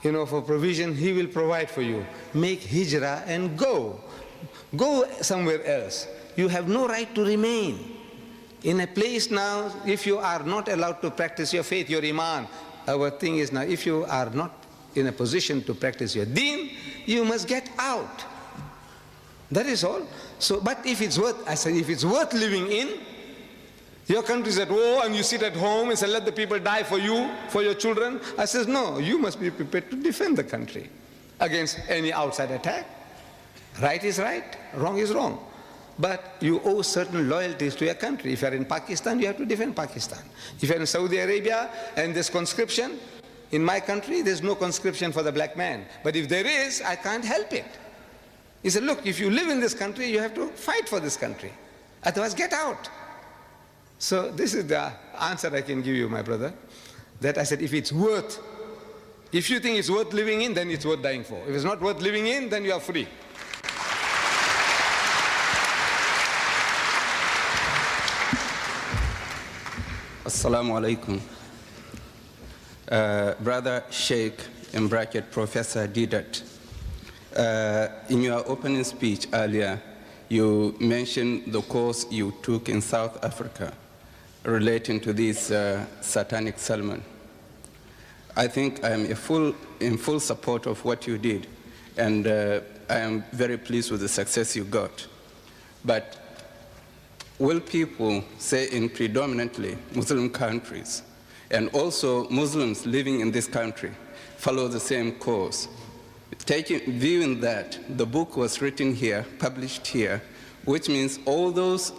You know, for provision, He will provide for you. Make hijrah and go. Go somewhere else. You have no right to remain in a place now. If you are not allowed to practice your faith, your iman, our thing is now, if you are not in a position to practice your deen, you must get out. That is all. So, but if it's worth, I said, if it's worth living in, your country is at war and you sit at home and say, let the people die for you, for your children. I says, no, you must be prepared to defend the country against any outside attack. Right is right, wrong is wrong. But you owe certain loyalties to your country. If you're in Pakistan, you have to defend Pakistan. If you're in Saudi Arabia and there's conscription, in my country, there's no conscription for the black man. But if there is, I can't help it. He said, look, if you live in this country, you have to fight for this country. Otherwise, get out. So this is the answer I can give you, my brother, that I said, if it's worth, if you think it's worth living in, then it's worth dying for. If it's not worth living in, then you are free. Assalamu alaikum. Brother Sheikh, in bracket Professor Didat, in your opening speech earlier, you mentioned the course you took in South Africa relating to this satanic Salman. I think I am in full support of what you did, and I am very pleased with the success you got. But will people, say in predominantly Muslim countries, and also Muslims living in this country, follow the same course? Viewing that the book was written here, published here, which means all those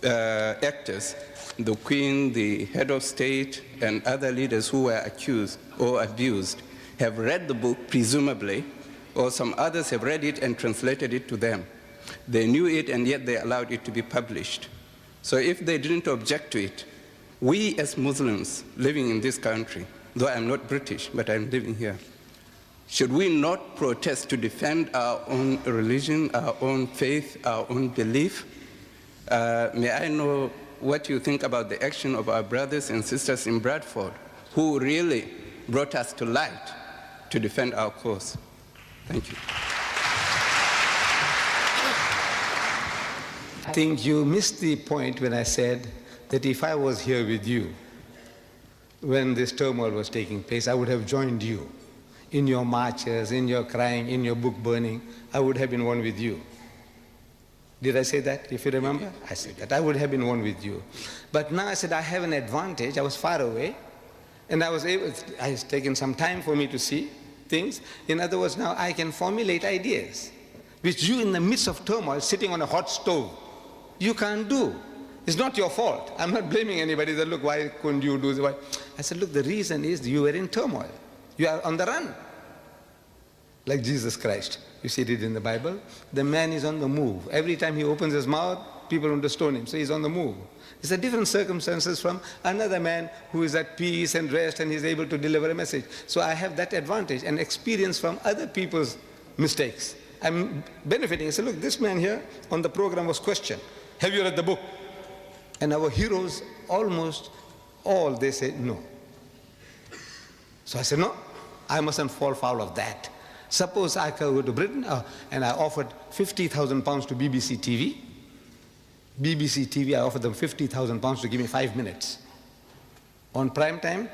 actors, the Queen, the head of state, and other leaders who were accused or abused, have read the book, presumably, or some others have read it and translated it to them. They knew it, and yet they allowed it to be published. So if they didn't object to it, we as Muslims living in this country, though I'm not British, but I'm living here, should we not protest to defend our own religion, our own faith, our own belief? May I know what you think about the action of our brothers and sisters in Bradford, who really brought us to light to defend our cause? Thank you. I think you missed the point when I said that if I was here with you when this turmoil was taking place, I would have joined you. In your marches, in your crying, in your book burning, I would have been one with you. Did I say that, if you remember? I said that. I would have been one with you. But now I said I have an advantage. I was far away, and it's taken some time for me to see things. In other words, now I can formulate ideas, which you in the midst of turmoil, sitting on a hot stove, you can't do. It's not your fault. I'm not blaming anybody that, look, why couldn't you do this? I said, look, the reason is you were in turmoil. You are on the run. Like Jesus Christ. You see it in the Bible. The man is on the move. Every time he opens his mouth, people want to stone him. So he's on the move. It's a different circumstances from another man who is at peace and rest and he's able to deliver a message. So I have that advantage and experience from other people's mistakes. I'm benefiting. I said, look, this man here on the program was questioned. Have you read the book? And our heroes, almost all, they said no. So I said, no, I mustn't fall foul of that. Suppose I go to Britain and I offered 50,000 pounds to BBC TV. BBC TV, I offered them 50,000 pounds to give me 5 minutes on prime time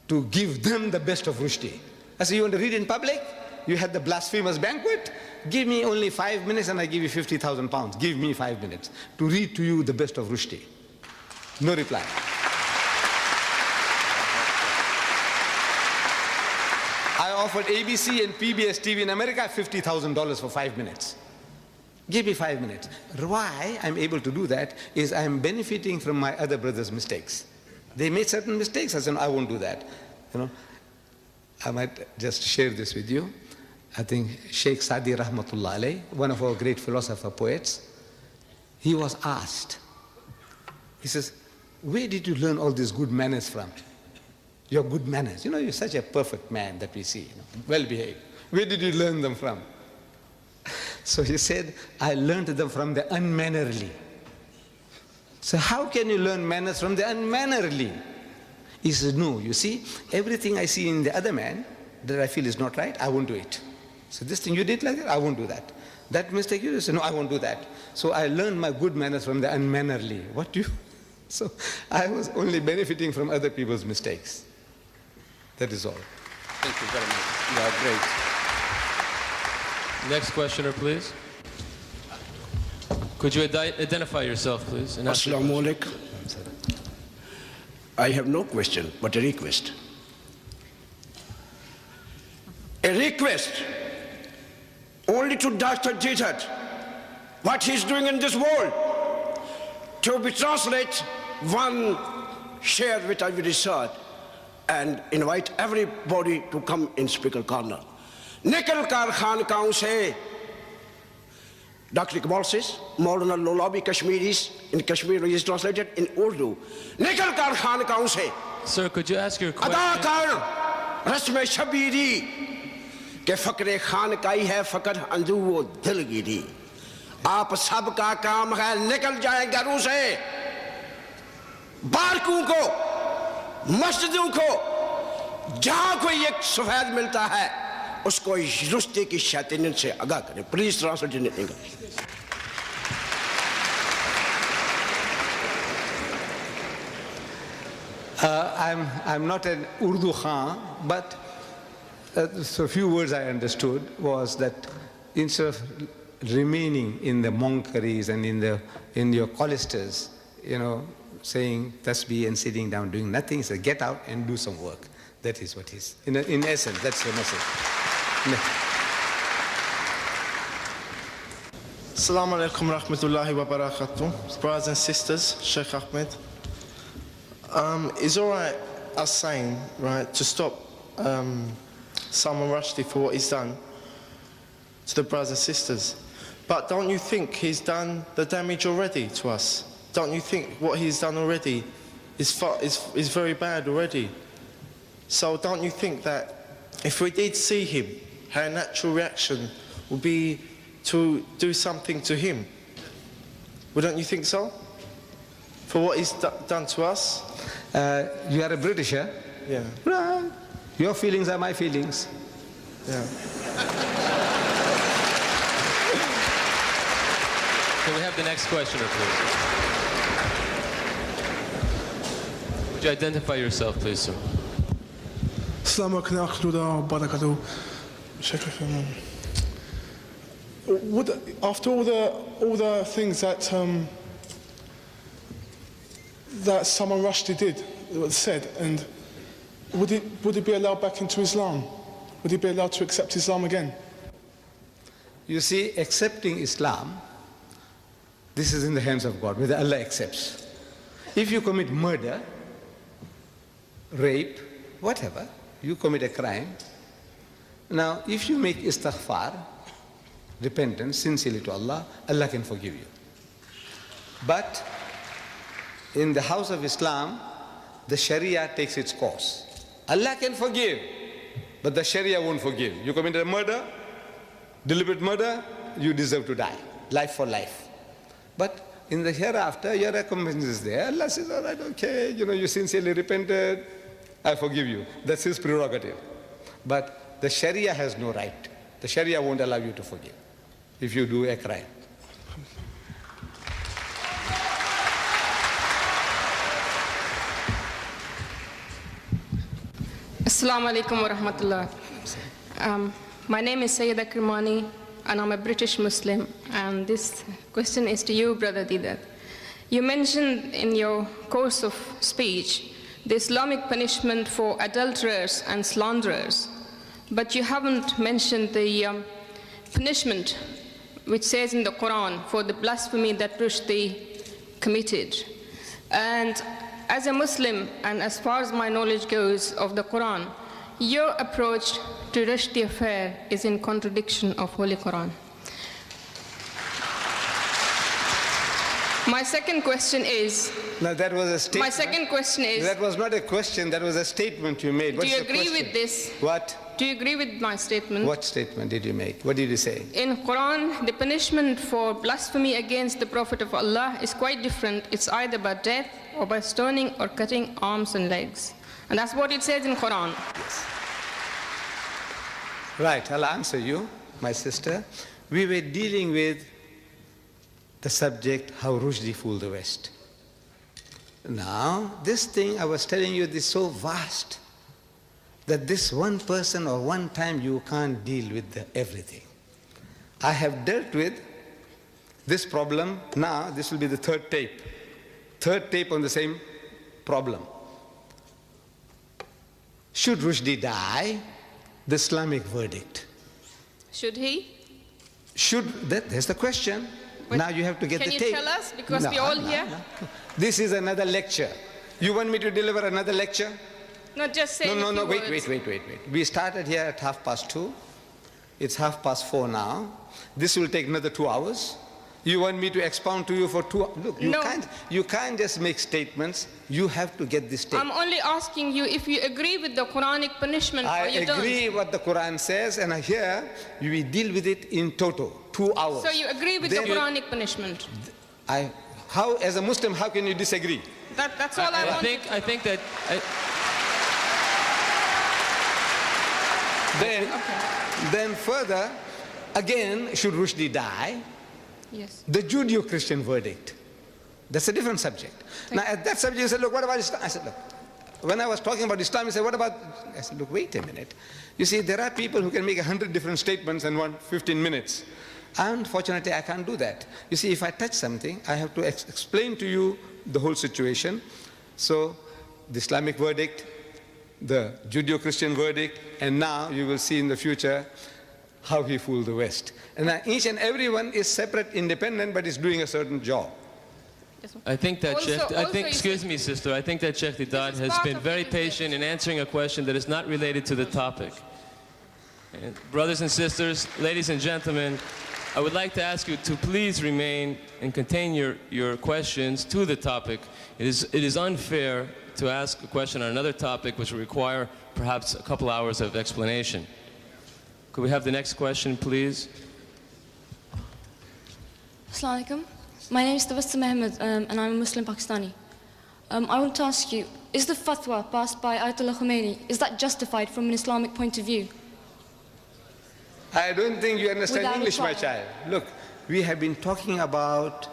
to give them the best of Rushdie. I said, you want to read in public? You had the blasphemous banquet? Give me only 5 minutes and I give you 50,000 pounds. Give me 5 minutes to read to you the best of Rushdie. No reply. I offered ABC and PBS TV in America $50,000 for 5 minutes. Give me 5 minutes. Why I'm able to do that is I'm benefiting from my other brothers' mistakes. They made certain mistakes. I said, no, I won't do that. You know, I might just share this with you. I think Sheikh Sadi Rahmatullah alayh, one of our great philosopher poets, he was asked, he says, where did you learn all these good manners from? Your good manners. You know, you're such a perfect man that we see, you know, well behaved. Where did you learn them from? So he said, I learned them from the unmannerly. So how can you learn manners from the unmannerly? He says, no, you see, everything I see in the other man that I feel is not right, I won't do it. So this thing you did like that, I won't do that. That mistake you did, no, I won't do that. So I learned my good manners from the unmannerly. What do you? So I was only benefiting from other people's mistakes. That is all. Thank you very much. You are great. Next questioner, please. Could you identify yourself, please? Assalamu alaikum. I have no question, but a request. A request only to Dr. Didat, what he's doing in this world, to be translated, one share with our research, and invite everybody to come in Speaker Corner. Nikal kar khankaon se, Dr. Iqbal says, Maulana Lolabi Kashmiris, in Kashmir is translated in Urdu. Nikal kar khankaon se. Sir, could you ask your question? Ada kar rasme shabiri, ke fakre khankai hai fakar andu wo dilgiri. Aap sab ka kaam hai, nikal jaye garon se. बारकों को, मस्जिदों को, जहां कोई एक सफेद मिलता है, उसको रुश्ती की शैतानियत से आगाह करें. Please translate in English. I'm not an Urdu Khan, but so a few words I understood was that instead of remaining in the monkeries and in your cloisters, you know, saying tasbih and sitting down doing nothing, so get out and do some work. That is what is. In essence, that's your message. Assalamu alaikum rahmatullahi wa barakatuh. Brothers and sisters, Sheikh Ahmed. It's all right us saying, right, to stop Salman Rushdie for what he's done to the brothers and sisters. But don't you think he's done the damage already to us? Don't you think what he's done already is very bad already? So don't you think that if we did see him, our natural reaction would be to do something to him? Wouldn't you think so? For what he's done to us? You are a Britisher? Yeah. Right. Your feelings are my feelings. Yeah. Can we have the next questioner, please? Would you identify yourself, please, sir? Assalamu alaikum wa rahmatullahi wa barakatuh. After all the things that that Salman Rushdie said, and would he be allowed back into Islam? Would he be allowed to accept Islam again? You see, accepting Islam, this is in the hands of God, whether Allah accepts. If you commit murder, rape, whatever, you commit a crime. Now, if you make istighfar, repentance, sincerely to Allah, Allah can forgive you. But in the house of Islam, the Sharia takes its course. Allah can forgive, but the Sharia won't forgive. You committed a murder, deliberate murder, you deserve to die, life for life. But in the hereafter, your recompense is there. Allah says, all right, okay, you sincerely repented, I forgive you. That's his prerogative. But the Sharia has no right. The Sharia won't allow you to forgive if you do a crime. Assalamu alaikum wa rahmatullah. My name is Sayyida Kirmani, and I'm a British Muslim. And this question is to you, Brother Deedat. You mentioned in your course of speech the Islamic punishment for adulterers and slanderers, but you haven't mentioned the punishment which says in the Quran for the blasphemy that Rushdie committed. And as a Muslim, and as far as my knowledge goes of the Quran, your approach to Rushdie affair is in contradiction of Holy Quran. My second question is... Now that was a statement. My second question is... That was not a question, that was a statement you made. Do you agree with this? What? Do you agree with my statement? What statement did you make? What did you say? In Quran, the punishment for blasphemy against the Prophet of Allah is quite different. It's either by death or by stoning or cutting arms and legs. And that's what it says in Quran. Yes. Right, I'll answer you, my sister. We were dealing with the subject, how Rushdie fooled the West. Now, this thing I was telling you is so vast that this one person or one time you can't deal with everything. I have dealt with this problem. Now, this will be the third tape. Third tape on the same problem. Should Rushdie die? The Islamic verdict. Should he? There's the question. But now you have to get the tape. Can you tell us? Because we're all here. This is another lecture. You want me to deliver another lecture? No, just say No, wait. We started here at 2:30. It's 4:30 now. This will take another 2 hours. You want me to expound to you for 2 hours? Look, you can't just make statements. You have to get this tape. I'm only asking you if you agree with the Quranic punishment or you don't. I agree what the Quran says, and here we deal with it in total. 2 hours. So you agree with the Quranic punishment? How, as a Muslim, how can you disagree? That's all I want. I think that... Then further, again, should Rushdie die? Yes. The Judeo-Christian verdict. That's a different subject. Now, at that subject, you said, look, what about Islam? I said, look, when I was talking about Islam, you said, what about... I said, look, wait a minute. You see, there are people who can make 100 different statements in 15 minutes. Unfortunately, I can't do that. You see, if I touch something, I have to explain to you the whole situation. So, the Islamic verdict, the Judeo-Christian verdict, and now you will see in the future how he fooled the West. And now each and every one is separate, independent, but is doing a certain job. I think that excuse me, sister, I think that Sheikh Deedat has been very patient in answering a question that is not related to the topic. And brothers and sisters, ladies and gentlemen, I would like to ask you to please remain and contain your questions to the topic. It is unfair to ask a question on another topic which will require perhaps a couple hours of explanation. Could we have the next question, please? Assalamu alaikum. My name is Tabassum Ahmed, and I'm a Muslim Pakistani. I want to ask you, is the fatwa passed by Ayatollah Khomeini, is that justified from an Islamic point of view? I don't think you understand Without English, my child. Look, we have been talking about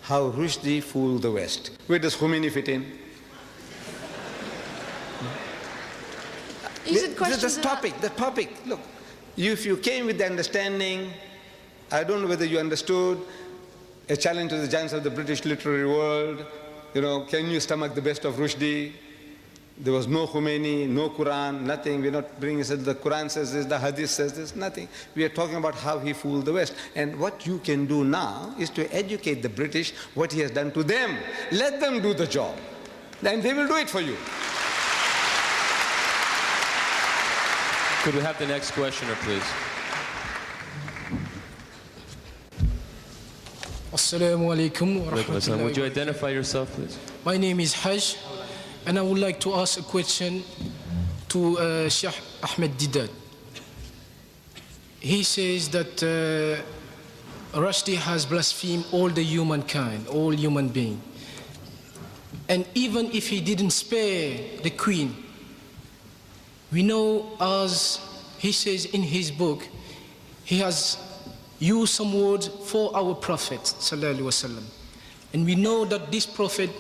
how Rushdie fooled the West. Where does Khomeini fit in? The topic. Look, if you came with the understanding, I don't know whether you understood, a challenge to the giants of the British literary world, can you stomach the best of Rushdie? There was no Khomeini, no Quran, nothing. We're not bringing the Quran says this, the Hadith says this, nothing. We are talking about how he fooled the West. And what you can do now is to educate the British what he has done to them. Let them do the job. And they will do it for you. Could we have the next questioner, please? Assalamu alaikum wa rahmatullahi. Would you identify yourself, please? My name is Haj, and I would like to ask a question to Sheikh Ahmed Deedat. He says that Rushdie has blasphemed all the humankind, all human beings. And even if he didn't spare the queen, we know, as he says in his book, he has used some words for our Prophet sallallahu alaihi wasallam. And we know that this Prophet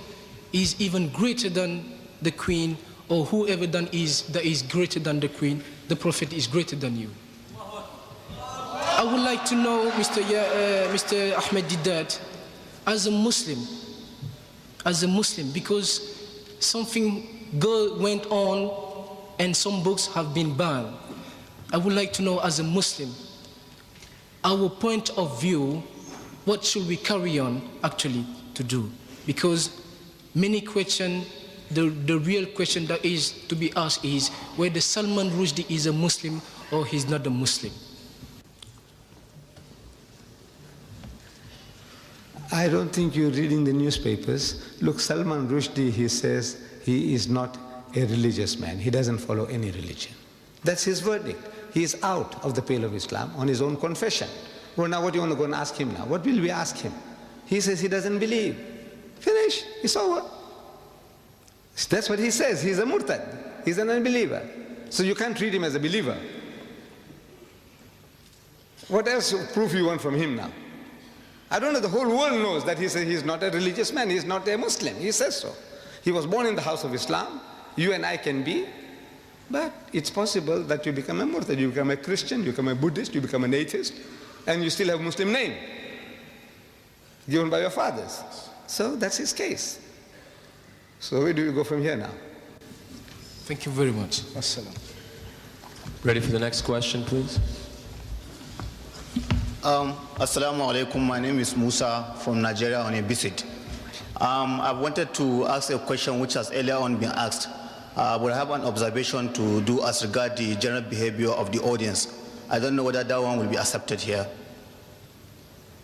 is even greater than the queen, or whoever that is greater than the queen. The Prophet is greater than you. I would like to know, Mr. Ahmed Deedat, as a Muslim, because something good went on and some books have been banned. I would like to know, as a Muslim, our point of view, what should we carry on actually to do? Because many questions, the real question that is to be asked is whether Salman Rushdie is a Muslim or he's not a Muslim. I don't think you're reading the newspapers. Look, Salman Rushdie, he says he is not a religious man. He doesn't follow any religion. That's his verdict. He is out of the pale of Islam on his own confession. Well, now what do you want to go and ask him now? What will we ask him? He says he doesn't believe. Finish. It's over. That's what he says. He's a murtad. He's an unbeliever. So you can't treat him as a believer. What else proof you want from him now? I don't know. The whole world knows that he says he's not a religious man. He's not a Muslim. He says so. He was born in the house of Islam. You and I can be. But it's possible that you become a murtad. You become a Christian, you become a Buddhist, you become an atheist, and you still have a Muslim name given by your fathers. So that's his case. So where do we go from here now? Thank you very much. Assalam. Ready for the next question, please? Assalamu alaikum. My name is Musa from Nigeria on a visit. I wanted to ask a question which has earlier on been asked. But I have an observation to do as regards the general behavior of the audience. I don't know whether that one will be accepted here.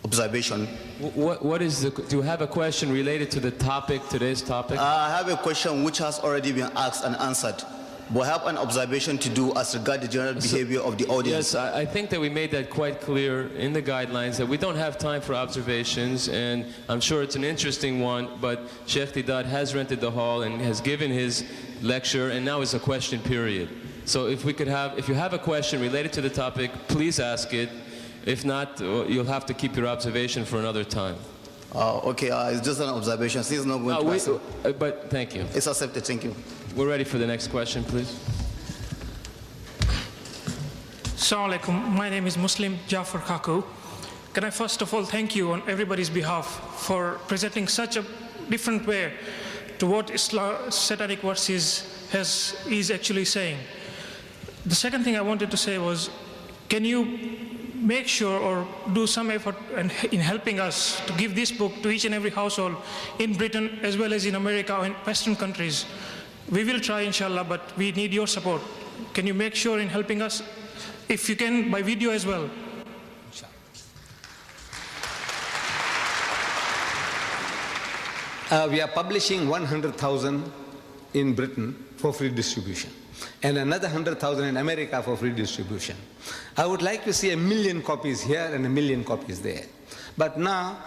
Observation. Do you have a question related to the topic, today's topic? I have a question which has already been asked and answered. But I have an observation to do as regards the general behavior of the audience. Yes, I think that we made that quite clear in the guidelines, that we don't have time for observations, and I'm sure it's an interesting one, but Sheikh Deedat has rented the hall and has given his lecture, and now is a question period. So if you have a question related to the topic, please ask it. If not, you'll have to keep your observation for another time. Okay, it's just an observation. She's not going to but thank you. It's accepted, thank you. We're ready for the next question, please. Assalamu alaikum. My name is Muslim Jafar Kaku. Can I first of all thank you on everybody's behalf for presenting such a different way to what Satanic Verses is actually saying. The second thing I wanted to say was, can you make sure or do some effort in helping us to give this book to each and every household in Britain as well as in America or in Western countries? We will try, inshallah, but we need your support. Can you make sure in helping us, if you can, by video as well? We are publishing 100,000 in Britain for free distribution, and another 100,000 in America for free distribution. I would like to see 1 million copies here and 1 million copies there. But now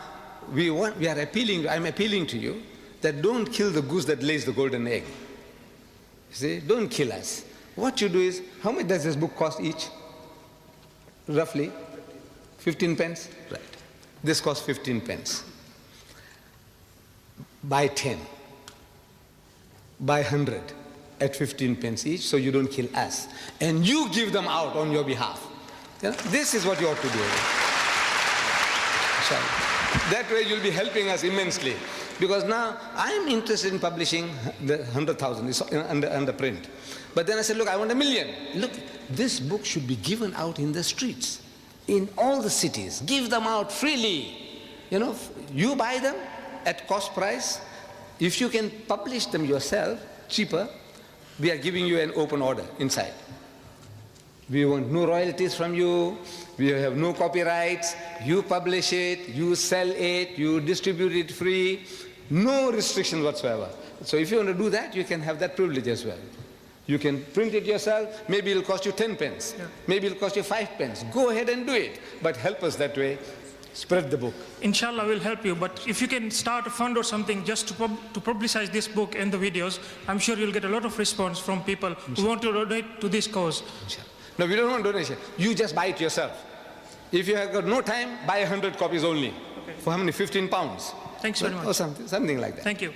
I'm appealing to you that don't kill the goose that lays the golden egg. You see, don't kill us. What you do is, how much does this book cost each? Roughly 15 pence? Right. This costs 15 pence. Buy 10. Buy 100 at 15 pence each, so you don't kill us. And you give them out on your behalf. You know, this is what you ought to do. That way you'll be helping us immensely. Because now I'm interested in publishing the 100,000 under print. But then I said, look, I want 1 million. Look, this book should be given out in the streets, in all the cities. Give them out freely. You know, you buy them at cost price. If you can publish them yourself, cheaper, we are giving you an open order inside. We want no royalties from you. We have no copyrights. You publish it, you sell it, you distribute it free. No restrictions whatsoever. So if you want to do that, you can have that privilege as well. You can print it yourself. Maybe it'll cost you 10 pence. Yeah. Maybe it'll cost you 5 pence. Go ahead and do it. But help us that way. Spread the book. Inshallah, we'll help you. But if you can start a fund or something just to publicize this book and the videos, I'm sure you'll get a lot of response from people who want to donate to this cause. No, we don't want donation. You just buy it yourself. If you have got no time, buy 100 copies only. Okay. For how many? 15 pounds. Thanks very much. Or something like that. Thank you.